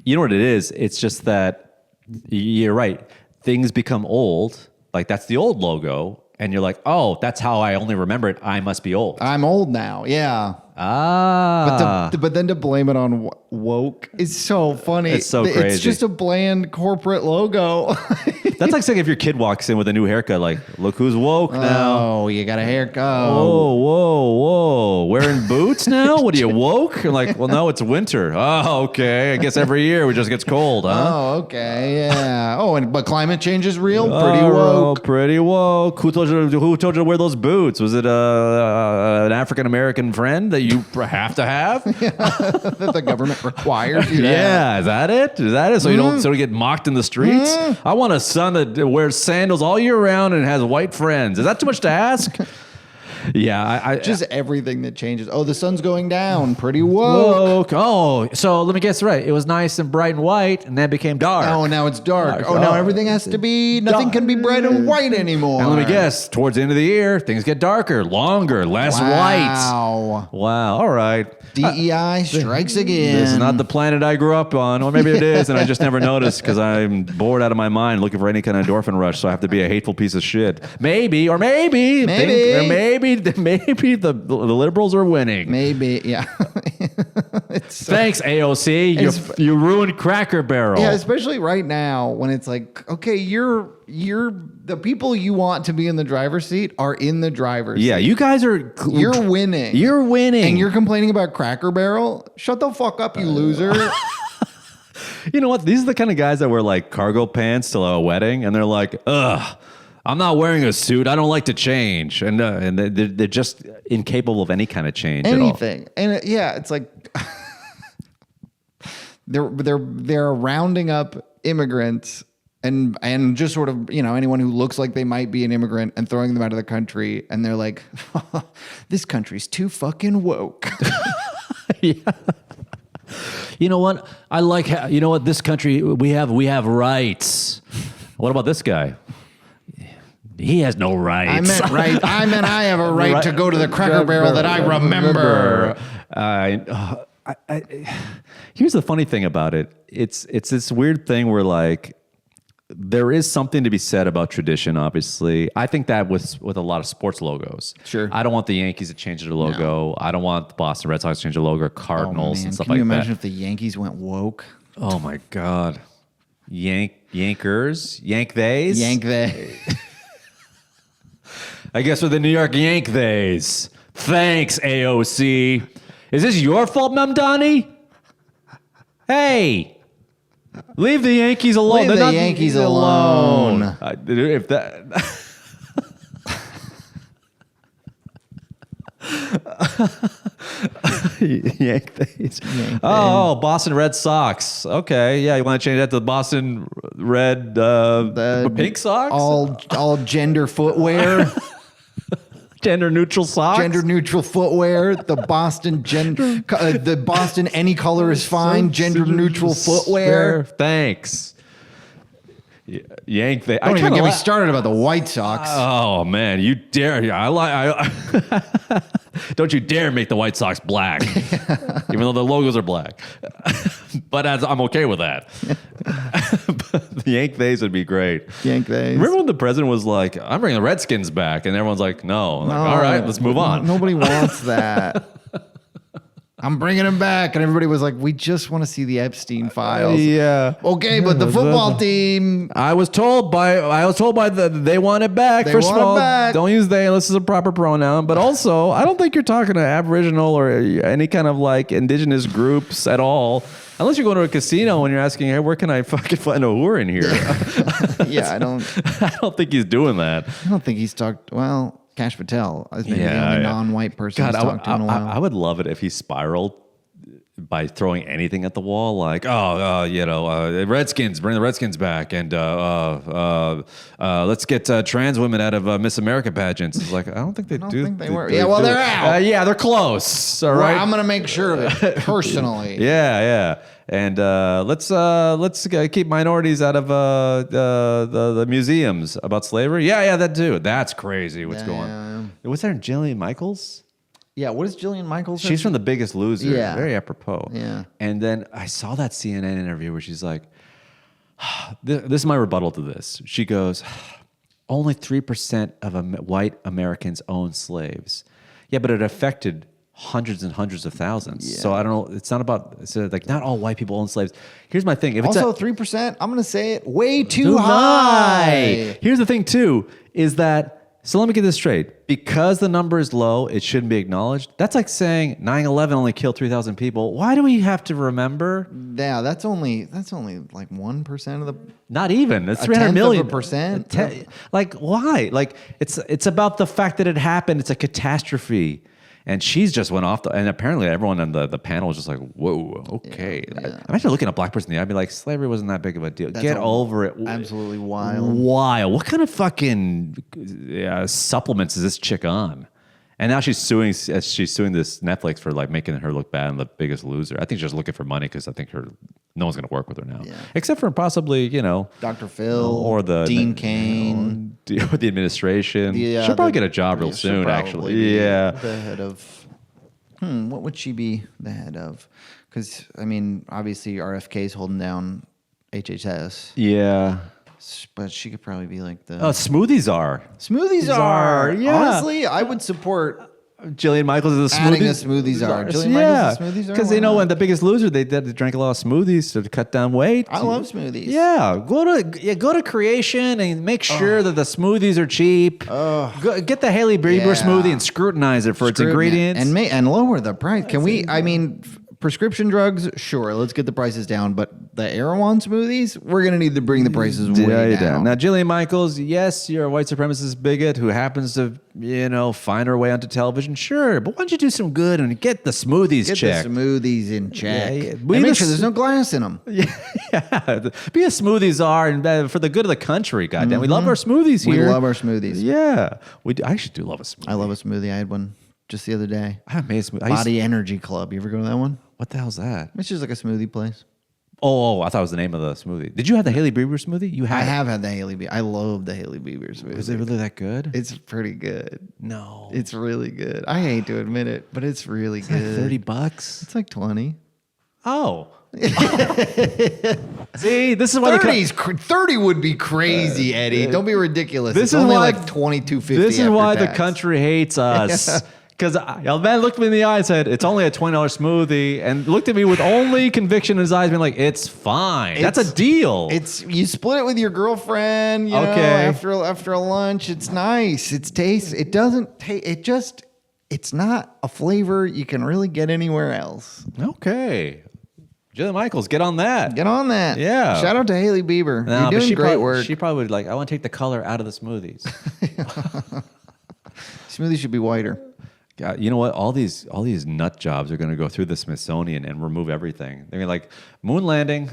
you know what it is? It's just that you're right. Things become old. Like that's the old logo. And you're like, oh, that's how I only remember it. I must be old.
I'm old now. Yeah. But then to blame it on woke is so funny.
It's so crazy.
It's just a bland corporate logo.
That's like saying if your kid walks in with a new haircut, like, look who's woke now.
Oh, you got a haircut.
Oh, whoa. Wearing boots now? What are you, woke? You're like, well, no, it's winter. Oh, okay. I guess every year it just gets cold, huh?
Oh, okay. Yeah. But climate change is real? Pretty woke.
Pretty woke. Who told you to wear those boots? Was it an African-American friend that you have to have?
That the government requires you to
have. Is that it? So you don't get mocked in the streets? I want a son that wears sandals all year round and has white friends. Is that too much to ask? Yeah, I
just everything that changes. Oh, the sun's going down. Pretty woke.
Oh, so let me guess right. It was nice and bright and white, and then became dark.
Oh, now it's dark. Now everything has to be. Nothing can be bright and white anymore.
And let me guess. Towards the end of the year, things get darker, longer, less white. Wow. All right.
DEI strikes again.
This is not the planet I grew up on, or maybe it is, and I just never noticed because I'm bored out of my mind looking for any kind of endorphin rush. So I have to be a hateful piece of shit. Maybe the liberals are winning.
Maybe, yeah.
Thanks, AOC. You ruined Cracker Barrel.
Yeah, especially right now when it's like, okay, you're the people you want to be in the driver's seat are in the driver's seat.
Yeah, you guys are.
You're winning.
You're winning.
And you're complaining about Cracker Barrel? Shut the fuck up, you loser.
You know what? These are the kind of guys that wear like cargo pants to a wedding, and they're like, ugh, I'm not wearing a suit. I don't like to change. And they're just incapable of any kind of change
Anything.
at all.
And it's like they're rounding up immigrants and just sort of, anyone who looks like they might be an immigrant and throwing them out of the country. And they're like, this country's too fucking woke.
Yeah. You know what? I like this country, we have rights. What about this guy? He has no rights.
I meant I have a right to go to the Cracker Barrel that I remember.
Here's the funny thing about it. It's this weird thing where like there is something to be said about tradition, obviously. I think that with a lot of sports logos.
Sure.
I don't want the Yankees to change their logo. No. I don't want the Boston Red Sox to change their logo, or Cardinals and stuff like that.
Can you imagine if the Yankees went woke?
Oh my God. Yankers? Yank-theys?
Yank-theys.
I guess we're the New York Yank-theys. Thanks, AOC. Is this your fault, Mamdani? Hey, leave the Yankees alone.
Leave the Yankees alone.
If that... Yank-theys. Oh, Boston Red Sox. Okay, yeah, you want to change that to the Boston Red Pink Sox?
All gender footwear.
Gender neutral socks.
Gender neutral footwear. The Boston any color is fine. Gender neutral footwear.
Thanks. Yank-theys.
Don't even get me started about the White Sox.
Oh man, you dare! Don't you dare make the White Sox black, even though the logos are black. But I'm okay with that. But the Yank-theys would be great.
Yank-theys.
Remember when the president was like, "I'm bringing the Redskins back," and everyone's like, "No." I'm like, all right, let's move on.
Nobody wants that. I'm bringing him back. And everybody was like, we just want to see the Epstein files.
Yeah.
Okay, but the football team.
I was told by they want it back.
They
First of
want
all,
it back.
don't use they unless it's a proper pronoun. But also, I don't think you're talking to Aboriginal or any kind of like indigenous groups at all. Unless you're going to a casino and you're asking, hey, where can I fucking find a whore in here?
Yeah, I don't
think he's doing that.
I don't think he's talked, well, Cash Patel is maybe the only non-white person who's talked to in a while.
I would love it if he spiraled by throwing anything at the wall, like, Redskins, bring the Redskins back, and let's get trans women out of Miss America pageants. It's like, I don't think they do.
Think they were. Yeah, well, they're out.
Yeah, they're close. All right,
I'm gonna make sure of it personally.
Yeah. And let's keep minorities out of the museums about slavery. Yeah, that too. That's crazy. What's going on? Was there Jillian Michaels?
Yeah, what is Jillian Michaels?
She's from The Biggest Loser.
Yeah.
Very apropos.
Yeah.
And then I saw that CNN interview where she's like, this is my rebuttal to this. She goes, only 3% of white Americans own slaves. Yeah, but it affected hundreds and hundreds of thousands. Yeah. So I don't know. It's not about, not all white people own slaves. Here's my thing. If
also, 3%, I'm going to say it, way too high.
Here's the thing, too, is that, so let me get this straight. Because the number is low, it shouldn't be acknowledged. That's like saying 9/11 only killed 3,000 people. Why do we have to remember?
Yeah, that's only like 1% of the.
Not even. It's 300 million.
1%.
Like why? Like it's about the fact that it happened. It's a catastrophe. And she's just went off, and apparently everyone on the panel was just like, whoa, okay. Yeah. Imagine looking at a black person in the eye and be like, slavery wasn't that big of a deal. Get over it.
Absolutely wild.
Wild. What kind of fucking supplements is this chick on? And now she's suing this Netflix for like making her look bad in The Biggest Loser. I think she's just looking for money because I think no one's going to work with her now. Yeah. Except for possibly,
Dr. Phil
or the
Dean Cain.
Or the administration. She'll probably get a job real soon, actually. Yeah.
The head of, what would she be the head of? Because, obviously RFK's holding down HHS.
Yeah.
But she could probably be like the...
Smoothies are.
Yeah. Honestly, I would support
Jillian Michaels is a smoothie.
Adding a smoothie czar. Jillian Michaels is a smoothie czar?
Because
Why
you know
not?
when The Biggest Loser, they drank a lot of smoothies to cut down weight.
I love smoothies.
Yeah, go to Creation and make sure that the smoothies are cheap. Go, get the Haley Bieber
Yeah.
smoothie and scrutinize it for its ingredients.
And lower the price. Can we? I mean, prescription drugs, sure. Let's get the prices down. But the Erewhon smoothies, we're gonna need to bring the prices way down.
Now, Jillian Michaels, yes, you're a white supremacist bigot who happens to, find her way onto television. Sure, but why don't you do some good and get the smoothies
Get
checked?
the smoothies in check.
Yeah.
And make sure there's no glass in them.
Yeah, be a smoothie czar and for the good of the country. Goddamn, we love our smoothies
We
here.
love our smoothies.
Yeah, I actually do love a smoothie.
I love a smoothie. I had one just the other day.
I made a smoothie.
Body Energy Club. You ever go to that one?
What the hell's that?
It's just like a smoothie place.
Oh, I thought it was the name of the smoothie. Did you have the Haley Bieber smoothie? You had.
I have had the Haley Bieber. I love the Haley Bieber smoothie.
Is it really that good?
It's pretty good.
No.
It's really good. I hate to admit it, but it's really good.
Like $30.
It's like 20.
Oh. See, this is why
30 would be crazy, Eddie. Don't be ridiculous.
This
It's
is
only
why-
like $22.50.
This is
after
why the
tax.
country hates us. Because a man looked me in the eye and said, it's only a $20 smoothie, and looked at me with only conviction in his eyes, being like, it's fine. That's a deal.
It's you split it with your girlfriend.
Okay.
After a lunch, it's nice. It's taste. It doesn't taste. It just. It's not a flavor you can really get anywhere else.
Okay. Jillian Michaels, get on that.
Get on that.
Yeah.
Shout out to Haley Bieber.
No,
You're
but
doing great work.
She probably would like, I want to take the color out of the smoothies.
Smoothie should be whiter.
God, you know what? All these nut jobs are going to go through the Smithsonian and remove everything. They're gonna like, moon landing.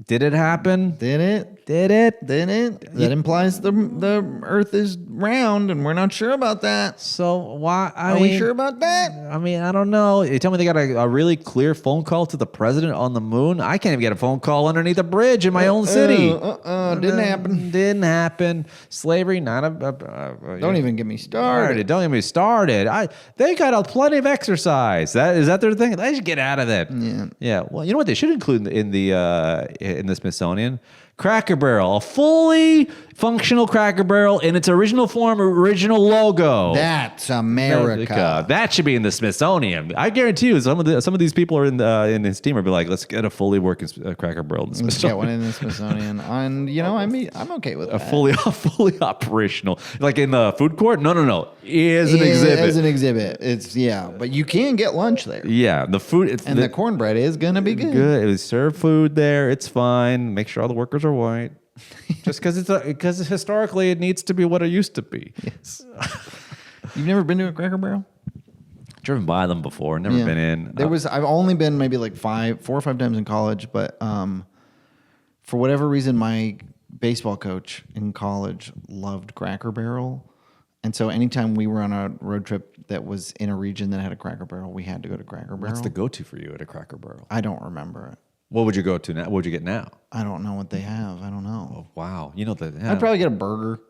Did it happen?
Did it?
Did it?
Did it? That implies the Earth is round, and we're not sure about that.
So why?
Are we sure about that?
I mean, I don't know. You tell me they got a really clear phone call to the president on the moon. I can't even get a phone call underneath a bridge in my own city.
Didn't happen.
Didn't happen. Slavery, not a.
Don't even get me started.
Don't get me started. They got plenty of exercise. Is that their thing? They should get out of that.
Yeah.
Yeah. Well, you know what they should include in the Smithsonian? Cracker Barrel, a fully functional Cracker Barrel in its original form, original logo.
That's America.
That should be in the Smithsonian. I guarantee you, some of these people are in his team are be like, let's get a fully working Cracker Barrel in the
Let's
Smithsonian.
get one in the Smithsonian. And I'm okay with that.
A fully operational, like in the food court. No, as an exhibit.
As an exhibit, but you can get lunch there,
Yeah, the food
and the cornbread is gonna be good.
good. It was served food there. It's fine. Make sure all the workers are white. Just because historically it needs to be what it used to be.
Yes. You've never been to a Cracker Barrel?
Driven by them before, never been in.
I've only been maybe like 4 or 5 times in college, but for whatever reason, my baseball coach in college loved Cracker Barrel. And so anytime we were on a road trip that was in a region that had a Cracker Barrel, we had to go to Cracker Barrel.
What's the go-to for you at a Cracker Barrel?
I don't remember it.
What would you go to now? What would you get now?
I don't know what they have. I don't know.
Oh, wow. You know that.
I'd probably get a burger.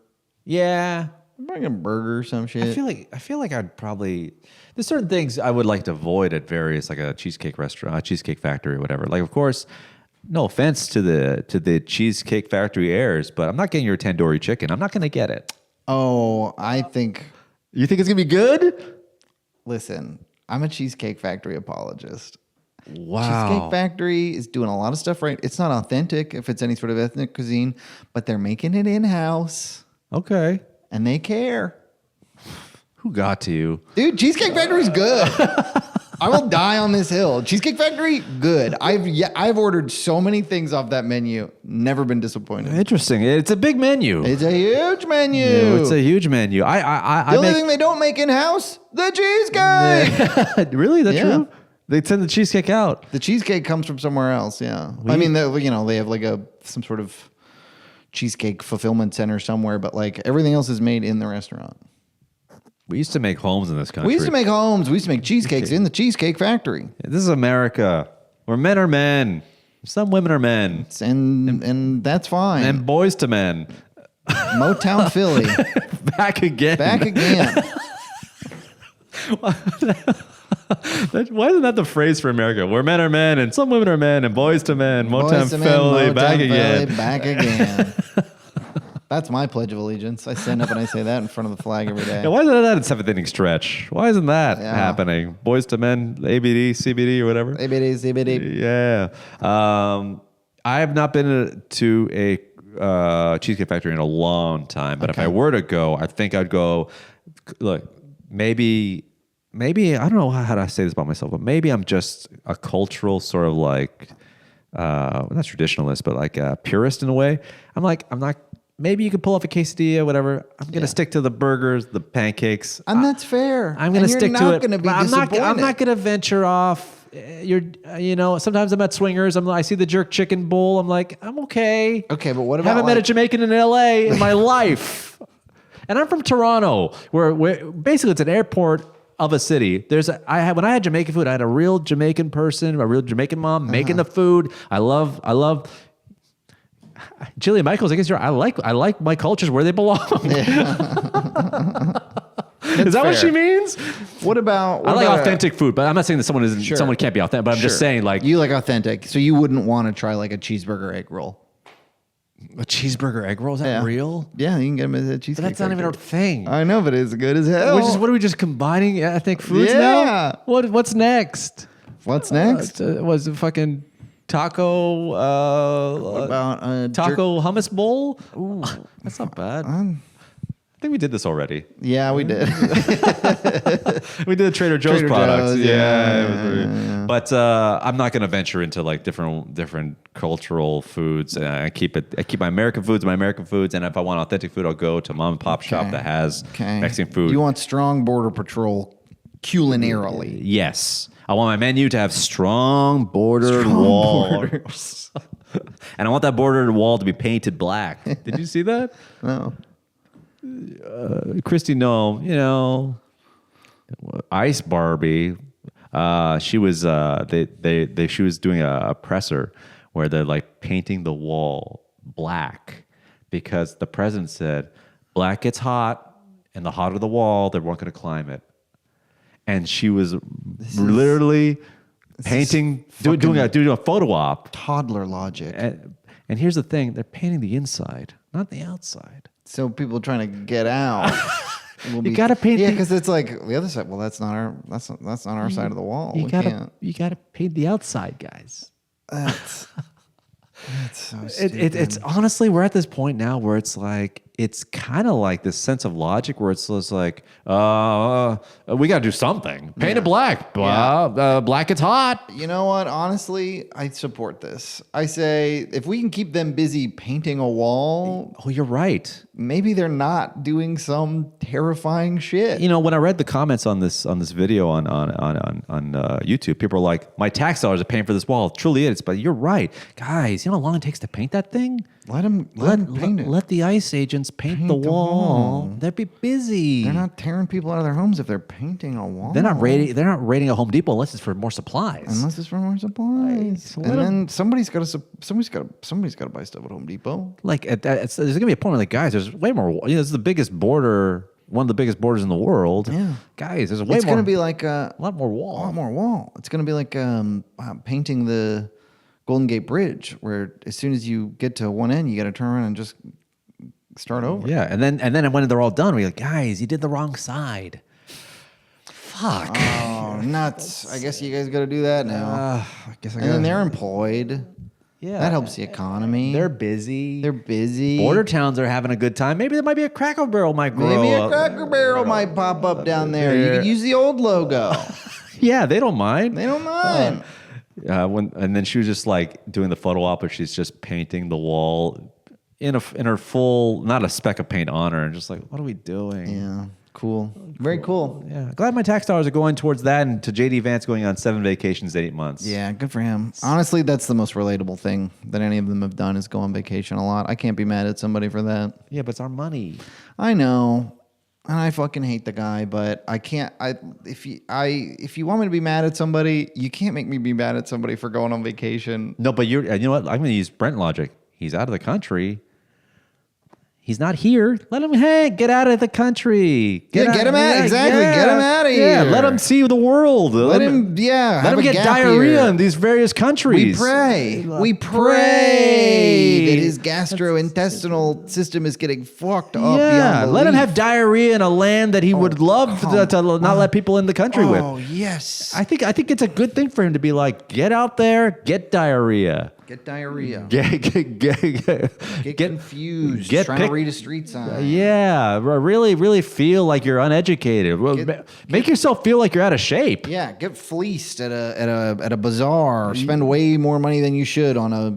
Yeah.
I'd probably get a burger or some shit.
I feel like I'd probably. There's certain things I would like to avoid at various, like a cheesecake restaurant, a Cheesecake Factory, or whatever. Like, of course, no offense to the Cheesecake Factory heirs, but I'm not getting your tandoori chicken. I'm not going to get it.
Oh, I think.
You think it's going to be good?
Listen, I'm a Cheesecake Factory apologist.
Wow.
Cheesecake Factory is doing a lot of stuff right. It's not authentic if it's any sort of ethnic cuisine, but they're making it in-house.
Okay.
And they care.
Who got to you?
Dude, Cheesecake Factory's good. I will die on this hill. Cheesecake Factory, good. I've ordered so many things off that menu. Never been disappointed.
Interesting. It's a big menu.
It's a huge menu.
It's a huge menu.
The only thing they don't make in-house, the cheesecake.
Really? That's
Yeah.
true? They send the cheesecake out.
The cheesecake comes from somewhere else, yeah. I mean, they have like some sort of cheesecake fulfillment center somewhere, but like everything else is made in the restaurant.
We used to make homes in this country.
We used to make homes. We used to make cheesecakes in the Cheesecake Factory.
This is America, where men are men. Some women are men.
And that's fine.
And boys to men.
Motown Philly.
Back again.
Back again.
Why isn't that the phrase for America? Where men are men, and some women are men, and boys to men. Motown
Boys to men,
Philly,
Motown
back
Philly,
again.
back again. That's my Pledge of Allegiance. I stand up and I say that in front of the flag every day.
Yeah, why isn't that in seventh inning stretch? Why isn't that happening? Boys to Men, ABD, CBD, or whatever.
ABD, CBD.
Yeah. I have not been to a Cheesecake Factory in a long time, but if I were to go, I think I'd go. Look, maybe I don't know how to say this about myself, but maybe I'm just a cultural sort of like not traditionalist, but like a purist in a way. I'm not. Maybe you could pull off a quesadilla, whatever. I'm gonna stick to the burgers, the pancakes,
and that's fair.
I'm gonna stick to it.
Gonna be
I'm not gonna venture off. Sometimes I'm at Swingers. I see the jerk chicken bowl. I'm like, I'm okay.
Okay, but what about?
Haven't met a Jamaican in LA in my life, and I'm from Toronto, where basically it's an airport of a city. When I had Jamaican food, I had a real Jamaican person, a real Jamaican mom making the food. I love Jillian Michaels. I guess I like my cultures where they belong. Is that what she means?
What about?
I like authentic food, but I'm not saying that someone can't be authentic. But I'm just saying, like,
you like authentic, so you wouldn't want to try like a cheeseburger egg roll.
A cheeseburger egg roll, is that real?
Yeah, you can get them at a Cheesecake
But that's not even our thing.
I know, but it's good as hell.
What are we just combining ethnic foods now? What's next?
What's next?
Was it fucking taco?
What about
taco hummus bowl? Ooh, that's not bad. I think we did this already.
Yeah, we did.
We did Trader Joe's products.
Yeah.
But I'm not going to venture into like different cultural foods. I keep my American foods, and if I want authentic food, I'll go to mom and pop shop that has Mexican food.
You want strong border patrol culinarily?
Yes, I want my menu to have strong bordered walls, and I want that bordered wall to be painted black. Did you see that?
No.
Christy Ice Barbie. She was she was doing a presser where they're like painting the wall black because the president said black gets hot, and the hotter the wall, they weren't going to climb it. And she was literally painting, doing a photo op.
Toddler logic.
And here's the thing: they're painting the inside, not the outside.
So people trying to get out.
You gotta paint.
Yeah, because it's like the other side. Well, that's not our side of the wall.
You gotta paint the outside, guys.
That's so stupid.
It's honestly, we're at this point now where it's like it's kind of like this sense of logic where it's just like we gotta do something. Paint it black. Black, it's hot.
You know what? Honestly, I support this. I say if we can keep them busy painting a wall.
Oh, you're right.
Maybe they're not doing some terrifying shit.
You know, when I read the comments on this video on YouTube, people are like, "My tax dollars are paying for this wall." It truly is, but you're right, guys. You know how long it takes to paint that thing?
Let them paint it.
Let the ICE agents paint the wall. They'd be busy.
They're not tearing people out of their homes if they're painting a wall.
They're not raiding a Home Depot unless it's for more supplies.
And then somebody's got to buy stuff at Home Depot.
Like there's gonna be a point where like, guys, there's way more. This is the biggest border, one of the biggest borders in the world.
Yeah,
guys, there's way more.
It's gonna be like a
lot more wall.
A lot more wall. It's gonna be like painting the Golden Gate Bridge, where as soon as you get to one end, you got to turn around and just start over.
Yeah, and then when they're all done, we're like, guys, you did the wrong side. Fuck.
Oh, nuts! I guess you guys got to do that now. And then they're employed. Yeah, that helps the economy.
They're busy.
Border
towns are having a good time. Maybe there might be a Cracker Barrel might grow
Maybe a
up.
Cracker Barrel might pop up down there. You could use the old logo.
Yeah, they don't mind.
And
then she was just like doing the photo op, but she's just painting the wall in her full, not a speck of paint on her, and just like, what are we doing?
Yeah, cool. Very cool.
Yeah, glad my tax dollars are going towards that, and to JD Vance going on 7 vacations in 8 months.
Yeah, good for him. Honestly, that's the most relatable thing that any of them have done is go on vacation a lot. I can't be mad at somebody for that.
Yeah, but it's our money.
I know. And I fucking hate the guy, but I can't. If you want me to be mad at somebody, you can't make me be mad at somebody for going on vacation.
No, but you know what? I'm going to use Brent logic. He's out of the country. He's not here. Let him get out of the country.
Get him out. Exactly. Yeah. Get him out of here.
Yeah, let him see the world.
Let him
let him get diarrhea in these various countries.
We pray that his gastrointestinal system is getting fucked up.
Yeah, let him have diarrhea in a land that he would love to not let people in the country with.
Oh, yes.
I think it's a good thing for him to be like, get out there, get diarrhea.
Get diarrhea.
Get
confused. Trying to read a street sign.
Yeah, really, really feel like you're uneducated. Make yourself feel like you're out of shape.
Yeah, get fleeced at a bazaar. Spend way more money than you should on a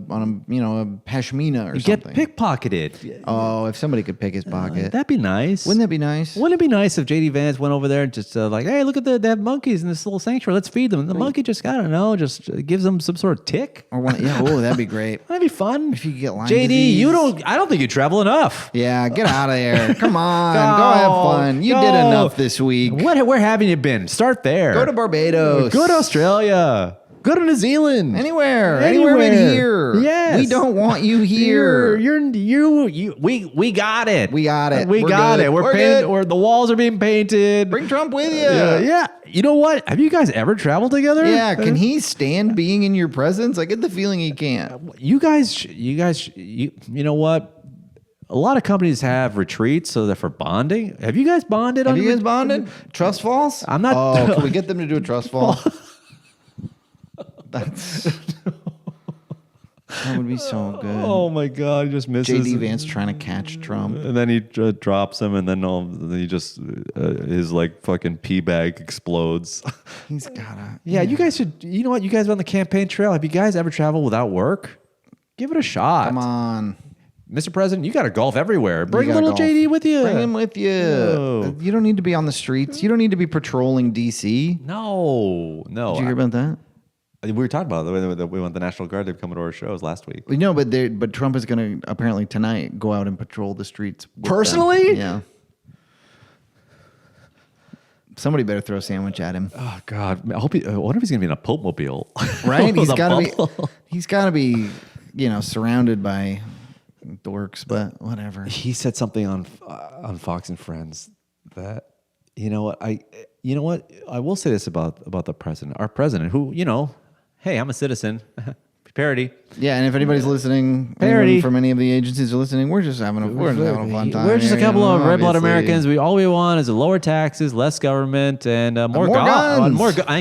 pashmina or something.
Get pickpocketed.
Oh, if somebody could pick his pocket,
that'd be nice.
Wouldn't that be nice?
Wouldn't it be nice if JD Vance went over there and just like, hey, look at they have monkeys in this little sanctuary. Let's feed them. And the monkey just, I don't know, just gives them some sort of tick.
Or that'd be great.
That'd be fun.
If you could get Lyme
JD,
disease.
I don't think you travel enough.
Yeah, get out of there. Come on, go have fun. You did enough this week.
Where haven't you been? Start there.
Go to Barbados.
Go to Australia. Go to New Zealand.
Anywhere but here.
Yes.
We don't want you here.
We got it.
We got it.
We
We're
got
good.
it.
We're good.
The walls are being painted.
Bring Trump with you.
Yeah. You know what? Have you guys ever traveled together?
Yeah. Can he stand being in your presence? I get the feeling he can't.
You know what? A lot of companies have retreats so they're for bonding. Have you guys bonded?
Have you guys bonded? Trust falls?
I'm not.
Oh, can we get them to do a trust fall? That would be so good.
Oh my God! He just misses.
JD Vance trying to catch Trump,
and then he drops him, and then he just his like fucking pee bag explodes.
He's gotta.
Yeah, you guys should. You know what? You guys are on the campaign trail. Have you guys ever traveled without work? Give it a shot.
Come on,
Mr. President. You got to golf everywhere. Bring a little
golf.
JD with you.
Bring him with you.
No.
You don't need to be on the streets. You don't need to be patrolling DC.
No.
Did you hear about that?
We were talking about it. We want the National Guard to come to our shows last week.
No, but Trump is going to apparently tonight go out and patrol the streets with
personally.
them. Yeah. Somebody better throw a sandwich at him.
Oh God! I wonder if he's gonna be in a Pope mobile.
Right? He's got to be. He's got to be. Surrounded by dorks, but whatever.
He said something on Fox and Friends that you know what I will say this about the president, our president, who hey, I'm a citizen. Parody.
Yeah, and if anybody's listening, anyone from any of the agencies are listening, we're just having a fun time.
We're just a couple of red-blooded Americans. All we want is lower taxes, less government, and more God.
And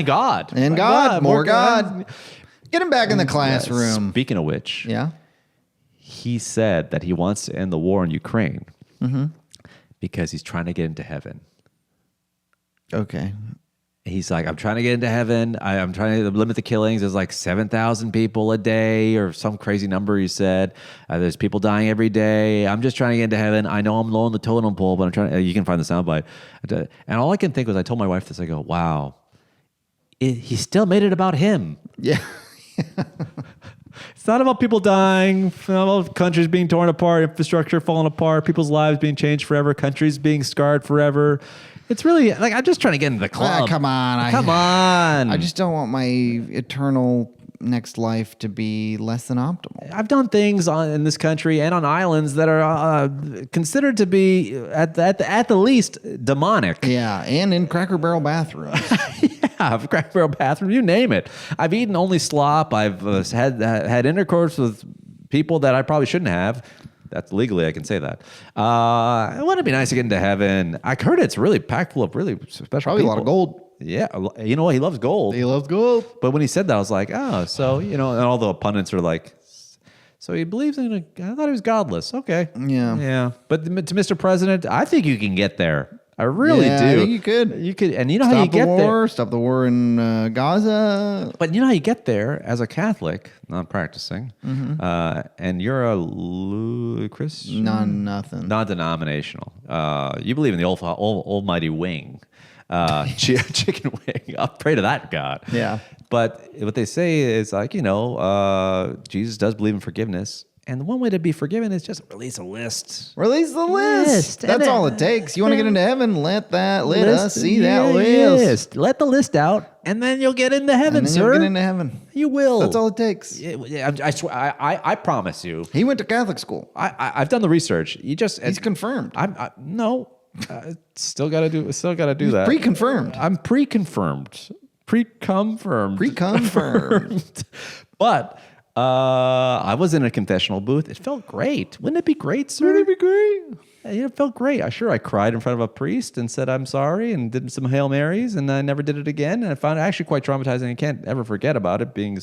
God. More God. Get him back in the classroom.
Speaking of which,
yeah,
he said that he wants to end the war in Ukraine because he's trying to get into heaven.
Okay.
He's like, I'm trying to get into heaven. I'm trying to limit the killings. There's like 7,000 people a day or some crazy number he said. There's people dying every day. I'm just trying to get into heaven. I know I'm low on the totem pole, but I'm trying. You can find the soundbite. And all I can think was, I told my wife this. I go, wow, he still made it about him.
Yeah.
It's not about people dying, it's not about countries being torn apart, infrastructure falling apart, people's lives being changed forever, countries being scarred forever. It's really like, I'm just trying to get into the club.
Come on.
I
just don't want my eternal next life to be less than optimal.
I've done things in this country and on islands that are considered to be at the least demonic.
Yeah, and in Cracker Barrel bathrooms.
Yeah, Cracker Barrel bathroom, you name it. I've eaten only slop. I've had intercourse with people that I probably shouldn't have. That's legally, I can say that. Wouldn't it be nice to get into heaven? I heard it's really packed full of really special
Probably
people.
a lot of gold.
Yeah, you know what? He loves gold.
He loves gold.
But when he said that, I was like, oh, so, and all the pundits are like, so he believes in I thought he was godless. Okay.
Yeah.
Yeah. But to Mr. President, I think you can get there. I really do.
I think you could.
You could. And you know how you get there?
Stop the war in Gaza.
But you know how you get there as a Catholic, not practicing, and you're a Christian?
Nothing.
Non-denominational. You believe in the almighty wing. Chicken wing. I'll pray to that God.
Yeah. But
what they say is like, Jesus does believe in forgiveness. And the one way to be forgiven is just release a list.
Release the list. That's all it takes. You want to get into heaven? Let us see that list.
Let the list out, and then you'll get into heaven, sir.
You'll get into heaven.
You will.
That's all it takes.
I swear. I promise you.
He went to Catholic school.
I've done the research. He's
confirmed.
No. Still got to do that.
Pre-confirmed.
I'm pre-confirmed. But I was in a confessional booth. It felt great. Wouldn't it be great, sir?
Wouldn't it be great?
Yeah, it felt great. I cried in front of a priest and said I'm sorry and did some Hail Marys, and I never did it again. And I found it actually quite traumatizing. I can't ever forget about it, being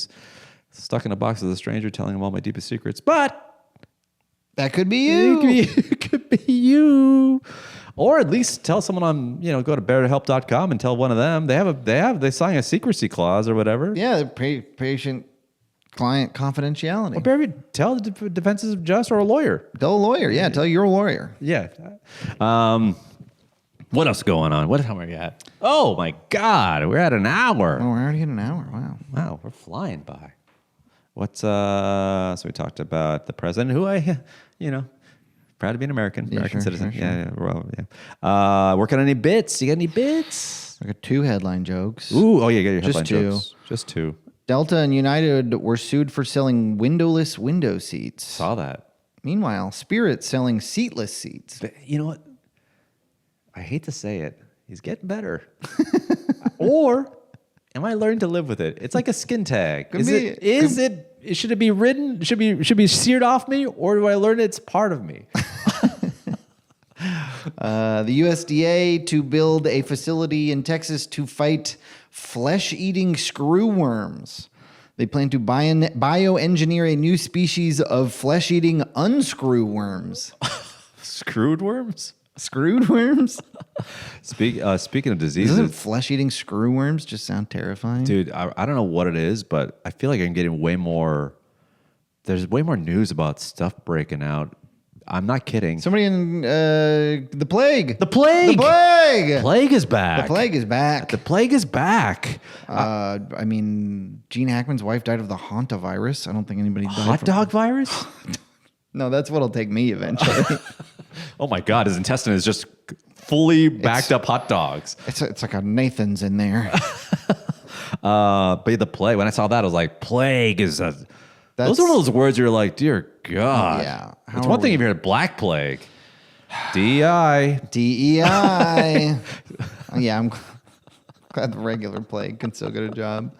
stuck in a box with a stranger telling him all my deepest secrets. But
that could be you.
It could be you. Or at least tell someone on, go to betterhelp.com and tell one of them. They sign a secrecy clause or whatever.
Yeah, patient client confidentiality.
Or maybe tell the defenses of just or a lawyer.
Tell a lawyer. Yeah, tell your lawyer.
Yeah. What else is going on? What time are we at? Oh my God, we're at an hour.
Oh, we're already at an hour.
Wow, we're flying by. So we talked about the president, who proud to be an American citizen.
Sure.
Yeah. Working on any bits? You got any bits?
I got 2 headline jokes.
Ooh, oh yeah, get your
Just
headline
2.
jokes. Just 2.
Delta and United were sued for selling windowless window seats.
Saw that.
Meanwhile, Spirit selling seatless seats.
But you know what? I hate to say it. He's getting better. Or am I learning to live with it? It's like a skin tag. Should it be written? Should be seared off me, or do I learn it's part of me?
The USDA to build a facility in Texas to fight flesh-eating screwworms. They plan to bioengineer a new species of flesh-eating unscrewworms.
Screwed worms?
Screwed worms?
Speaking of diseases,
Doesn't flesh-eating screwworms just sound terrifying?
dude, I don't know what it is, but I feel like I'm getting way more. There's way more news about stuff breaking out. I'm not kidding.
Somebody in the plague.
The plague.
The plague.
Plague is back.
The plague is back.
The plague is back.
I mean, Gene Hackman's wife died of the hantavirus. I don't think anybody died
Hot
from
dog virus?
No, that's what'll take me eventually.
Oh my God, his intestine is just fully backed up hot dogs.
It's like a Nathan's in there.
But the plague, when I saw that, I was like, plague is a... Those are one of those words you're like, dear God.
Yeah.
It's one thing if you heard black plague. DEI.
DEI. Yeah, I'm glad the regular plague can still get a job.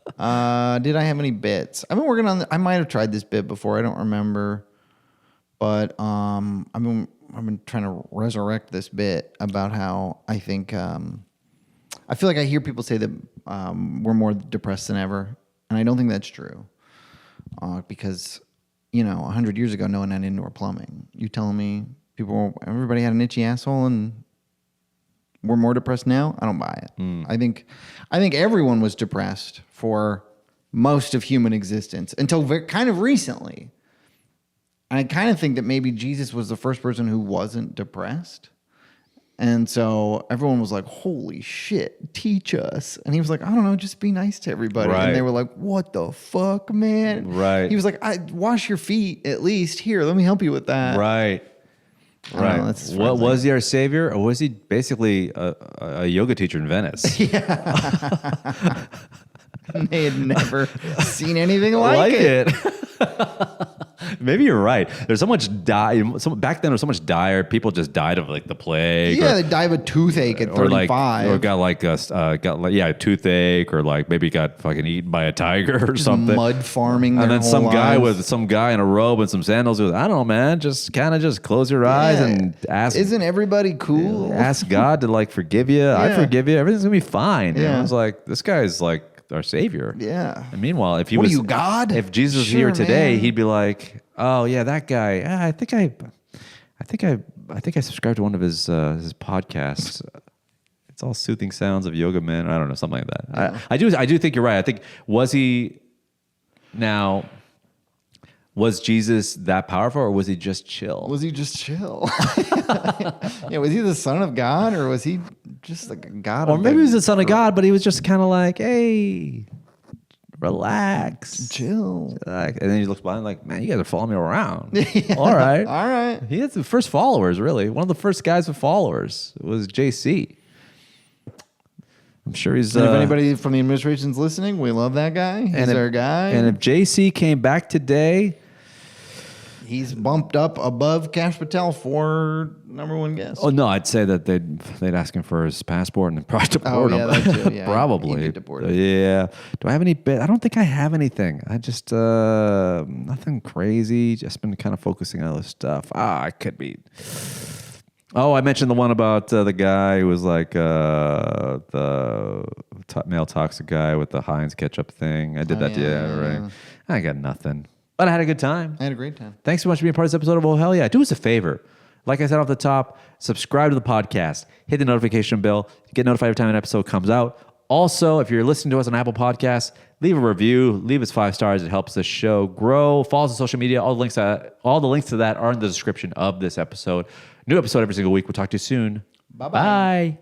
Did I have any bits? I've been working on. I might have tried this bit before. I don't remember, but I've been trying to resurrect this bit about how I think I feel like I hear people say that we're more depressed than ever, and I don't think that's true. Because 100 years ago, no one had indoor plumbing. You telling me everybody had an itchy asshole and we're more depressed now? I don't buy it. I think everyone was depressed for most of human existence until kind of recently. And I kind of think that maybe Jesus was the first person who wasn't depressed. And so everyone was like, holy shit, teach us. And he was like, I don't know, just be nice to everybody.
Right.
And they were like, what the fuck, man?
Right.
He was like, wash your feet at least. Here, let me help you with that.
Right. Right. What was he our savior, or was he basically a yoga teacher in Venice?
Yeah. They had never seen anything like it.
Maybe you're right. There's so much back then. There was so much dire. People just died of like the plague.
Yeah, they died of a toothache at 35.
Or got a toothache, or like maybe got fucking eaten by a tiger or something.
Mud farming.
And then some
lives.
guy in a robe and some sandals goes, I don't know, man. Just close your eyes and ask.
Isn't everybody cool?
Ask God to like forgive you.
Yeah.
I forgive you. Everything's gonna be fine.
Yeah.
I was like, this guy's like our savior.
Yeah.
And meanwhile, if he
What
was
are you, God?
if Jesus was
Sure,
here today,
man.
he'd be like, oh yeah, that guy. I think I subscribed to one of his podcasts. It's all soothing sounds of yoga men. I don't know, something like that.
Yeah.
I do think you're right. I think was Jesus that powerful, or was he just chill?
Was he just chill? Yeah, was he the son of God, or was he just like a god?
Or maybe he was the son of God, but he was just kind of like, hey, relax,
chill.
and then he looks behind like, man, you guys are following me around. Yeah. All right. He had the first followers, really. One of the first guys with followers was JC. I'm sure he's...
And if anybody from the administration's listening, we love that guy. He's our guy.
And if JC came back today...
He's bumped up above Cash Patel for number one guess?
Oh no, I'd say that they'd ask him for his passport and then probably deport him.
that too. Yeah,
probably.
he'd get deported.
Yeah. Do I have any bit? I don't think I have anything. I just nothing crazy. Just been kind of focusing on other stuff. I could be. Oh, I mentioned the one about the guy who was like the male toxic guy with the Heinz ketchup thing. I did that. Right. I got nothing. But I had a good time.
I had a great time.
Thanks so much for being part of this episode of Oh Hell Yeah. Do us a favor. Like I said off the top, subscribe to the podcast. Hit the notification bell. Get notified every time an episode comes out. Also, if you're listening to us on Apple Podcasts, leave a review. Leave us 5 stars. It helps the show grow. Follow us on social media. All the links to that are in the description of this episode. New episode every single week. We'll talk to you soon.
Bye-bye.
Bye.